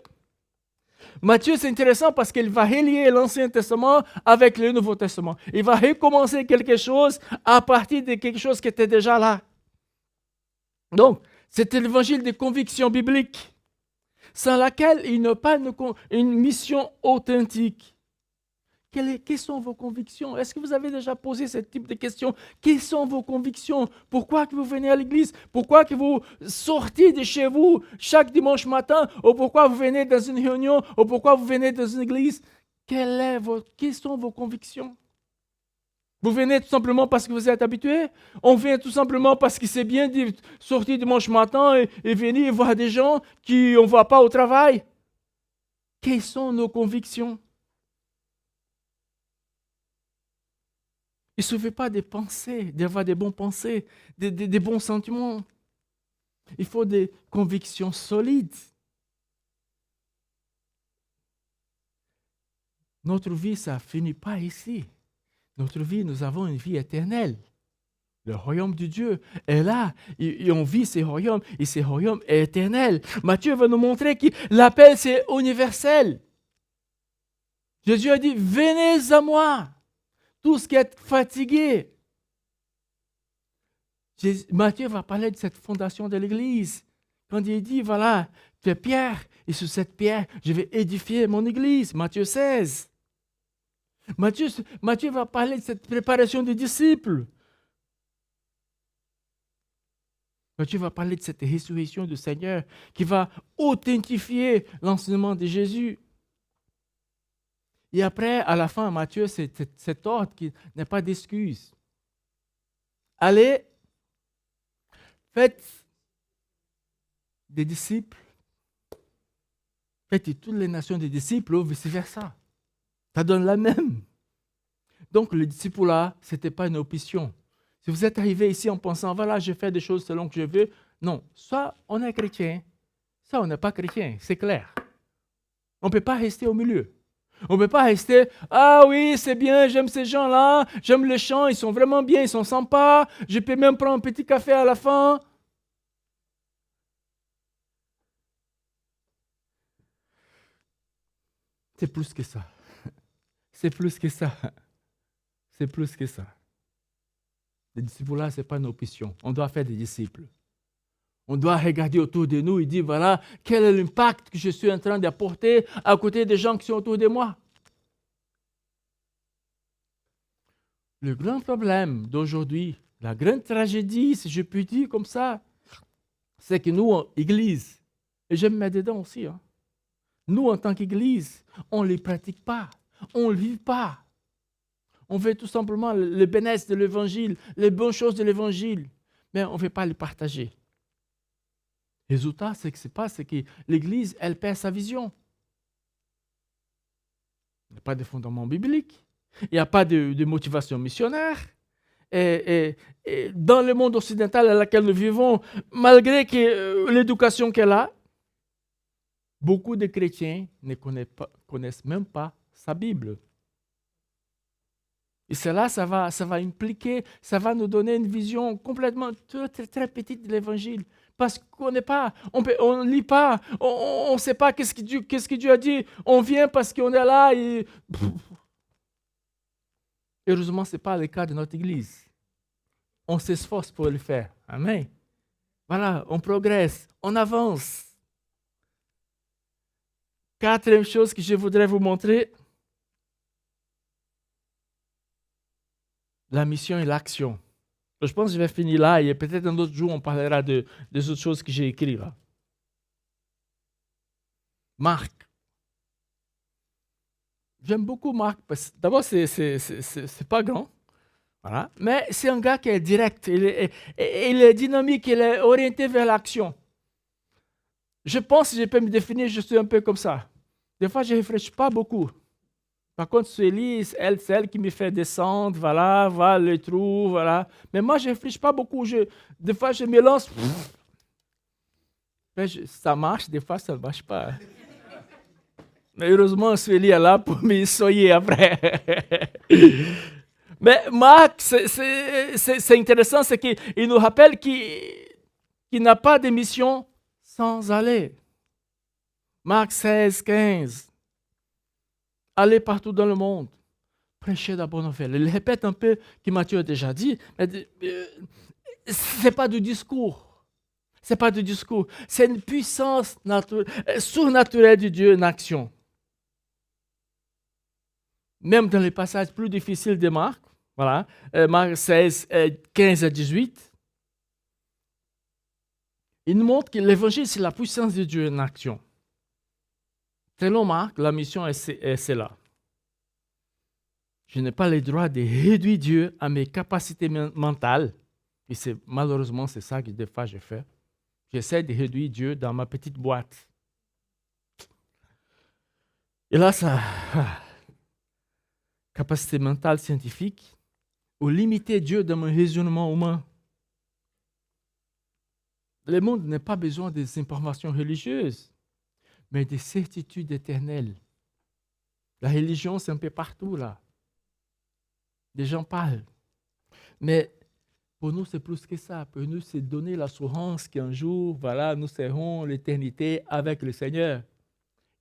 Matthieu, c'est intéressant parce qu'il va relier l'Ancien Testament avec le Nouveau Testament. Il va recommencer quelque chose à partir de quelque chose qui était déjà là. Donc, c'est l'évangile des convictions bibliques, sans laquelle il n'y a pas une mission authentique. Quelles sont vos convictions? Est-ce que vous avez déjà posé ce type de questions? Quelles sont vos convictions? Pourquoi que vous venez à l'église? Pourquoi que vous sortez de chez vous chaque dimanche matin? Ou pourquoi vous venez dans une réunion? Ou pourquoi vous venez dans une église? Quelles sont vos convictions? Vous venez tout simplement parce que vous êtes habitué? On vient tout simplement parce que c'est bien de sortir dimanche matin et venir voir des gens qu'on ne voit pas au travail? Quelles sont nos convictions? Il ne suffit pas de penser, d'avoir des bonnes pensées, des bons sentiments. Il faut des convictions solides. Notre vie, ça ne finit pas ici. Notre vie, nous avons une vie éternelle. Le royaume de Dieu est là. Et on vit ce royaume, et ce royaume est éternel. Matthieu va nous montrer que l'appel, c'est universel. Jésus a dit, venez à moi, tous qui êtes fatigués. Matthieu va parler de cette fondation de l'Église. Quand il dit, voilà, tu es pierre, et sur cette pierre, je vais édifier mon Église. Matthieu 16. Matthieu va parler de cette préparation des disciples. Matthieu va parler de cette résurrection du Seigneur qui va authentifier l'enseignement de Jésus. Et après, à la fin, Matthieu, c'est cet ordre qui n'est pas d'excuse. Allez, faites des disciples, faites de toutes les nations des disciples ou vice-versa. Ça donne la même. Donc, le disciple-là, ce n'était pas une option. Si vous êtes arrivé ici en pensant, voilà, je fais des choses selon que je veux, non. Soit on est chrétien, soit on n'est pas chrétien, c'est clair. On ne peut pas rester au milieu. On ne peut pas rester, ah oui, c'est bien, j'aime ces gens-là, j'aime les chants, ils sont vraiment bien, ils sont sympas, je peux même prendre un petit café à la fin. C'est plus que ça. C'est plus que ça. C'est plus que ça. Les disciples-là, ce n'est pas une option. On doit faire des disciples. On doit regarder autour de nous et dire, voilà, quel est l'impact que je suis en train d'apporter à côté des gens qui sont autour de moi. Le grand problème d'aujourd'hui, la grande tragédie, si je puis dire comme ça, c'est que nous, en Église, et j'aime mettre dedans aussi, nous, en tant qu'Église, on ne les pratique pas, on ne le vit pas. On veut tout simplement le bénéfice de l'Évangile, les bonnes choses de l'Évangile, mais on ne veut pas les partager. Le résultat, c'est que ce qui se passe, c'est que l'Église, elle perd sa vision. Il n'y a pas de fondement biblique, il n'y a pas de motivation missionnaire. Et dans le monde occidental dans lequel nous vivons, malgré que, l'éducation qu'elle a, beaucoup de chrétiens ne connaissent même pas sa Bible. Et cela, ça va impliquer, ça va nous donner une vision complètement très, très petite de l'Évangile. Parce qu'on n'est pas, on ne lit pas, on ne sait pas qu'est-ce que Dieu a dit. On vient parce qu'on est là et... Heureusement, ce n'est pas le cas de notre Église. On s'esforce pour le faire. Amen. Voilà, on progresse, on avance. Quatrième chose que je voudrais vous montrer, la mission et l'action. Je pense que je vais finir là et peut-être un autre jour on parlera des autres choses que j'ai écrites là. Marc. J'aime beaucoup Marc parce que d'abord c'est pas grand, voilà, mais c'est un gars qui est direct, il est dynamique, il est orienté vers l'action. Je pense que je peux me définir, je suis un peu comme ça. Des fois je ne réfléchis pas beaucoup. Par contre, Suélie, c'est elle qui me fait descendre, voilà le trou, voilà. Mais moi, je ne réfléchis pas beaucoup. Des fois, je me lance. Ça marche, des fois, ça ne marche pas. Mais heureusement, Suélie est là pour me soigner après. Mais Marc, c'est intéressant, c'est qu'il nous rappelle qu'il n'a pas de mission sans aller. Marc 16, 15. Allez partout dans le monde, prêchez la bonne nouvelle. Il répète un peu ce que Matthieu a déjà dit, mais ce n'est pas du discours. Ce n'est pas du discours. C'est une puissance surnaturelle de Dieu en action. Même dans les passages plus difficiles de Marc, voilà, Marc 16, 15 à 18, il nous montre que l'évangile, c'est la puissance de Dieu en action. Selon Marc, la mission est celle-là. Je n'ai pas le droit de réduire Dieu à mes capacités mentales. Et malheureusement, c'est ça que des fois je fais. J'essaie de réduire Dieu dans ma petite boîte. Et là, ça... capacité mentale scientifique, ou limiter Dieu dans mon raisonnement humain. Le monde n'a pas besoin des informations religieuses, mais des certitudes éternelles. La religion, c'est un peu partout, là. Les gens parlent. Mais pour nous, c'est plus que ça. Pour nous, c'est donner l'assurance qu'un jour, voilà, nous serons l'éternité avec le Seigneur.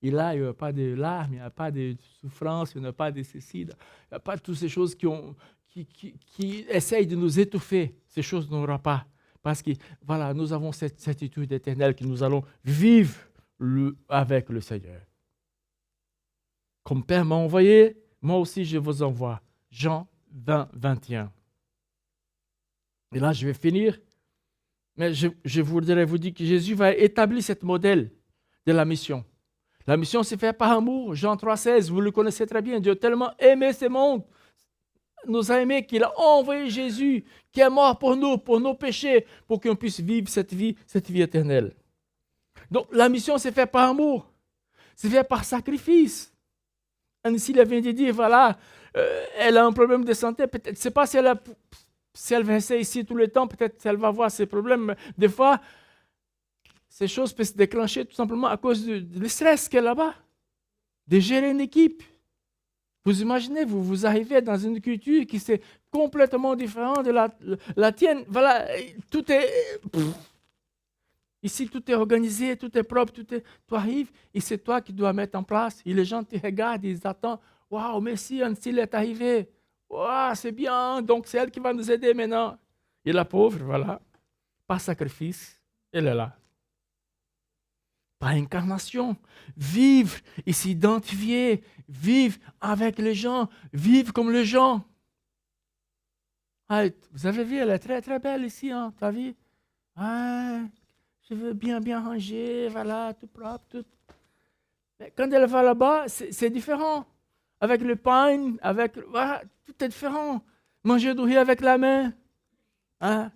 Et là, il n'y a pas de larmes, il n'y a pas de souffrance, il n'y a pas de ceci, il n'y a pas de toutes ces choses qui essayent de nous étouffer. Ces choses n'aura pas. Parce que, voilà, nous avons cette certitude éternelle que nous allons vivre avec le Seigneur. Comme Père m'a envoyé, moi aussi je vous envoie. Jean 20, 21. Et là, je vais finir. Mais je voudrais vous dire que Jésus va établir ce modèle de la mission. La mission s'est faite par amour. Jean 3, 16, vous le connaissez très bien. Dieu a tellement aimé ce monde, nous a aimé qu'il a envoyé Jésus, qui est mort pour nous, pour nos péchés, pour qu'on puisse vivre cette vie éternelle. Donc, la mission s'est faite par amour. C'est fait par sacrifice. Ainsi, il vient de dire, voilà, elle a un problème de santé. Peut-être, je ne sais pas si elle va rester ici tout le temps, peut-être qu'elle va avoir ses problèmes. Mais des fois, ces choses peuvent se déclencher tout simplement à cause du stress qu'elle a là-bas. De gérer une équipe. Vous imaginez, vous arrivez dans une culture qui est complètement différente de la tienne. Voilà, tout est... Ici, tout est organisé, tout est propre, tu arrives et c'est toi qui dois mettre en place. Et les gens te regardent, ils attendent. Waouh, merci, Anne-Cécile est arrivée. Waouh, c'est bien, donc c'est elle qui va nous aider maintenant. Et la pauvre, voilà, par sacrifice, elle est là. Par incarnation, vivre et s'identifier, vivre avec les gens, vivre comme les gens. Ah, vous avez vu, elle est très très belle ici, hein, tu as vu? Ah, je veux bien ranger, voilà, tout propre, tout. Mais quand elle va là-bas, c'est différent. Avec le pain, voilà, tout est différent. Manger du riz avec la main. Hein?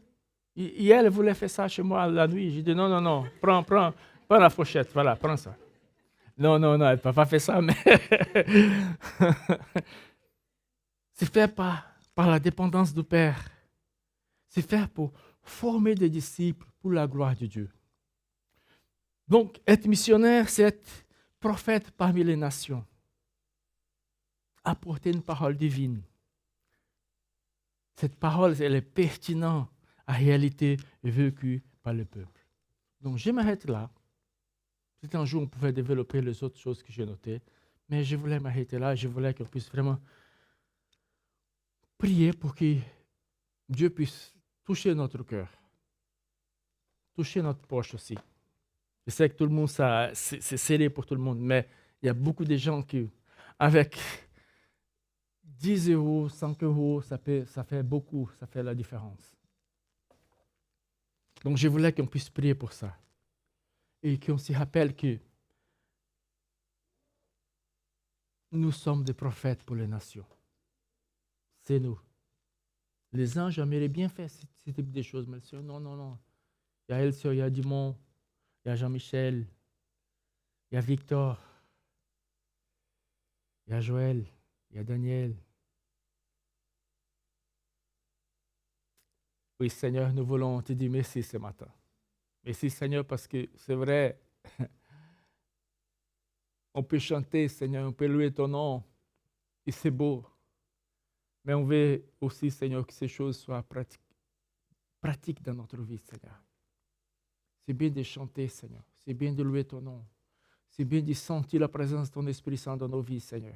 Et elle voulait faire ça chez moi la nuit. J'ai dit non, prends la fourchette, voilà, prends ça. Non, elle ne peut pas faire ça, mais c'est fait par la dépendance du Père. C'est fait pour former des disciples pour la gloire de Dieu. Donc, être missionnaire, c'est être prophète parmi les nations. Apporter une parole divine. Cette parole, elle est pertinente à la réalité vécue par le peuple. Donc, je m'arrête là. C'est un jour, on pouvait développer les autres choses que j'ai notées, mais je voulais m'arrêter là. Je voulais qu'on puisse vraiment prier pour que Dieu puisse toucher notre cœur, toucher notre poche aussi. Je sais que tout le monde, c'est serré pour tout le monde, mais il y a beaucoup de gens qui, avec 10 euros, 5 euros, ça fait beaucoup, ça fait la différence. Donc, je voulais qu'on puisse prier pour ça. Et qu'on se rappelle que nous sommes des prophètes pour les nations. C'est nous. Les anges aimeraient bien faire ce type de choses, mais le Seigneur, non. Il y a Elsie, il y a Dumont, il y a Jean-Michel, il y a Victor, il y a Joël, il y a Daniel. Oui, Seigneur, nous voulons te dire merci ce matin. Merci, Seigneur, parce que c'est vrai, on peut chanter, Seigneur, on peut louer ton nom, et c'est beau. Mais on veut aussi, Seigneur, que ces choses soient pratiques dans notre vie, Seigneur. C'est bien de chanter, Seigneur. C'est bien de louer ton nom. C'est bien de sentir la présence de ton Esprit Saint dans nos vies, Seigneur.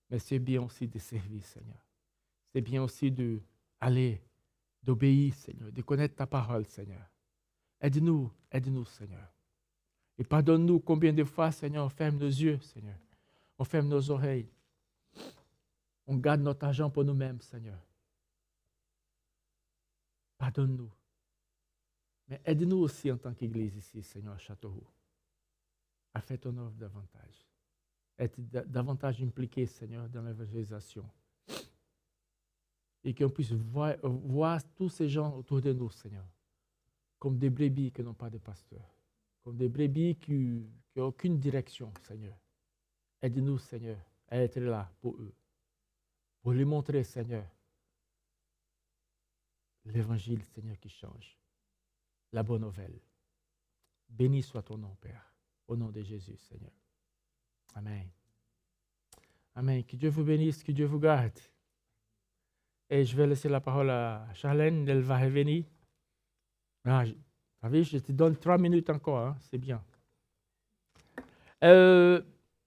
Mais c'est bien aussi de servir, Seigneur. C'est bien aussi d'aller, d'obéir, Seigneur, de connaître ta parole, Seigneur. Aide-nous, Seigneur. Et pardonne-nous combien de fois, Seigneur, on ferme nos yeux, Seigneur. On ferme nos oreilles. On garde notre argent pour nous-mêmes, Seigneur. Pardonne-nous. Mais aide-nous aussi en tant qu'Église ici, Seigneur, à Châteauroux, à faire ton œuvre davantage. Être davantage impliqué, Seigneur, dans l'évangélisation. et qu'on puisse voir tous ces gens autour de nous, Seigneur, comme des brebis qui n'ont pas de pasteur, comme des brebis qui n'ont aucune direction, Seigneur. Aide-nous, Seigneur, à être là pour eux, pour lui montrer, Seigneur, l'évangile, Seigneur, qui change, la bonne nouvelle. Béni soit ton nom, Père, au nom de Jésus, Seigneur. Amen. Amen. Que Dieu vous bénisse, que Dieu vous garde. Et je vais laisser la parole à Charlène, elle va revenir. Ah, je te donne 3 minutes encore, hein? C'est bien.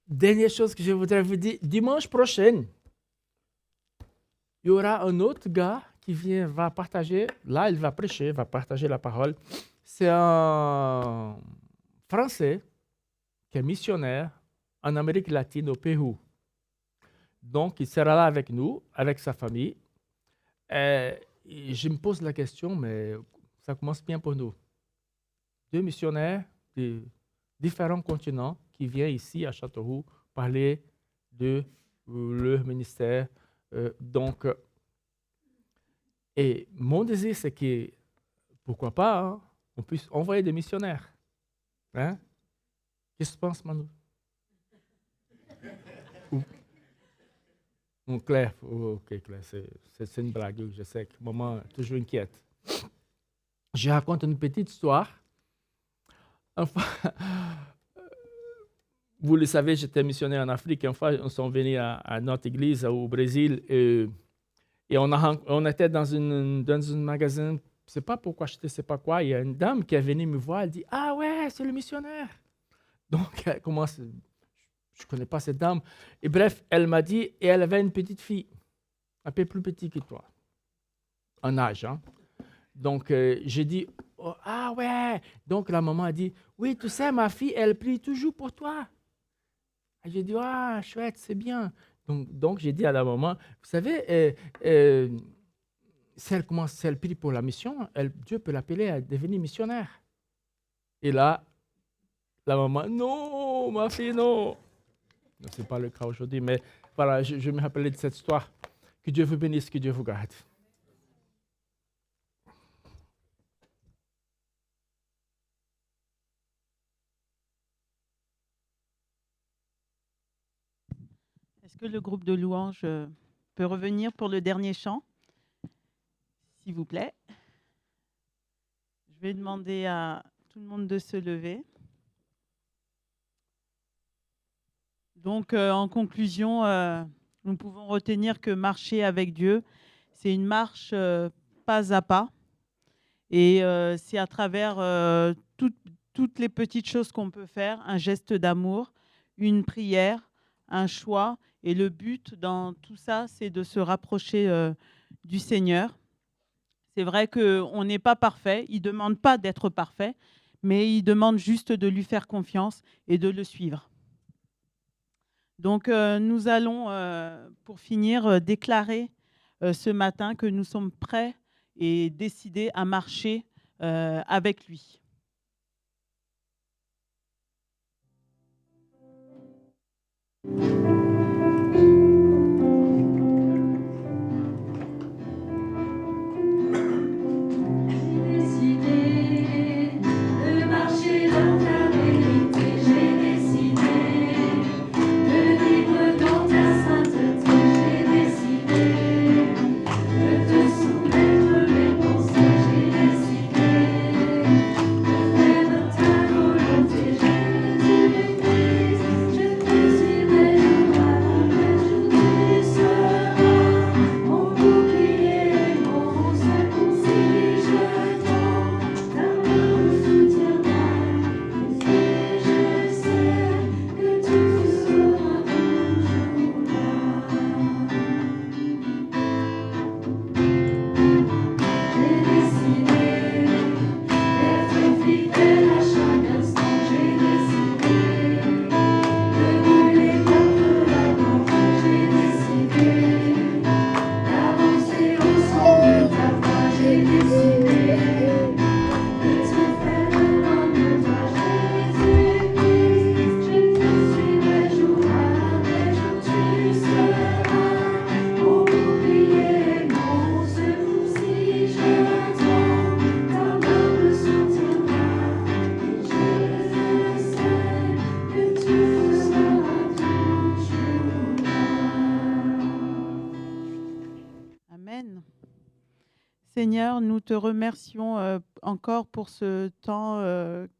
Dernière chose que je voudrais vous dire, dimanche prochain, il y aura un autre gars qui va partager, là il va prêcher, va partager la parole. C'est un Français qui est missionnaire en Amérique latine, au Pérou. Donc, il sera là avec nous, avec sa famille. Et je me pose la question, mais ça commence bien pour nous. 2 missionnaires de différents continents qui viennent ici à Châteauroux parler de leur ministère. Et mon désir, c'est que, pourquoi pas, hein, on puisse envoyer des missionnaires. Hein? Qu'est-ce que tu penses, Manu? Claire, ok, Claire, c'est une blague, je sais que maman est toujours inquiète. Je raconte une petite histoire. Enfin, vous le savez, j'étais missionnaire en Afrique. Une fois, on s'est venus à notre église au Brésil et on était dans un magasin. Je ne sais pas pourquoi acheter, je ne sais pas quoi. Il y a une dame qui est venue me voir. Elle dit, ah ouais, c'est le missionnaire. Donc, elle commence. Je ne connais pas cette dame. Et bref, elle m'a dit, et elle avait une petite fille, un peu plus petite que toi, en âge. Hein? Donc, j'ai dit, oh, ah ouais. Donc, la maman a dit, oui, tu sais, ma fille, elle prie toujours pour toi. Et j'ai dit, ah, chouette, c'est bien. Donc j'ai dit à la maman, vous savez, si elle prie pour la mission, Dieu peut l'appeler à devenir missionnaire. Et là, la maman, non, ma fille, non. Ce n'est pas le cas aujourd'hui, mais voilà, je me rappelais de cette histoire. Que Dieu vous bénisse, que Dieu vous garde. Est-ce que le groupe de louanges peut revenir pour le dernier chant, s'il vous plaît? Je vais demander à tout le monde de se lever. Donc, en conclusion, nous pouvons retenir que marcher avec Dieu, c'est une marche pas à pas. Et c'est à travers toutes les petites choses qu'on peut faire, un geste d'amour, une prière, un choix. Et le but dans tout ça, c'est de se rapprocher du Seigneur. C'est vrai qu'on n'est pas parfait. Il ne demande pas d'être parfait, mais il demande juste de lui faire confiance et de le suivre. Donc, nous allons, pour finir, déclarer ce matin que nous sommes prêts et décidés à marcher avec lui. Je Seigneur, nous te remercions encore pour ce temps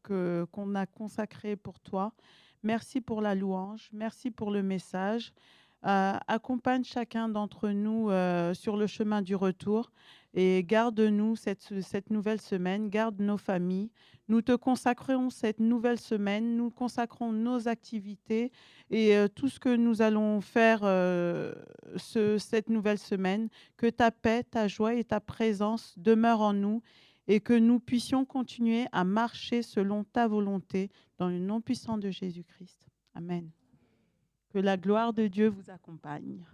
qu'on a consacré pour toi. Merci pour la louange, merci pour le message. Accompagne chacun d'entre nous sur le chemin du retour et garde-nous cette nouvelle semaine, garde nos familles. Nous te consacrons cette nouvelle semaine, nous consacrons nos activités et tout ce que nous allons faire cette nouvelle semaine. Que ta paix, ta joie et ta présence demeurent en nous et que nous puissions continuer à marcher selon ta volonté dans le nom puissant de Jésus-Christ. Amen. Que la gloire de Dieu vous accompagne.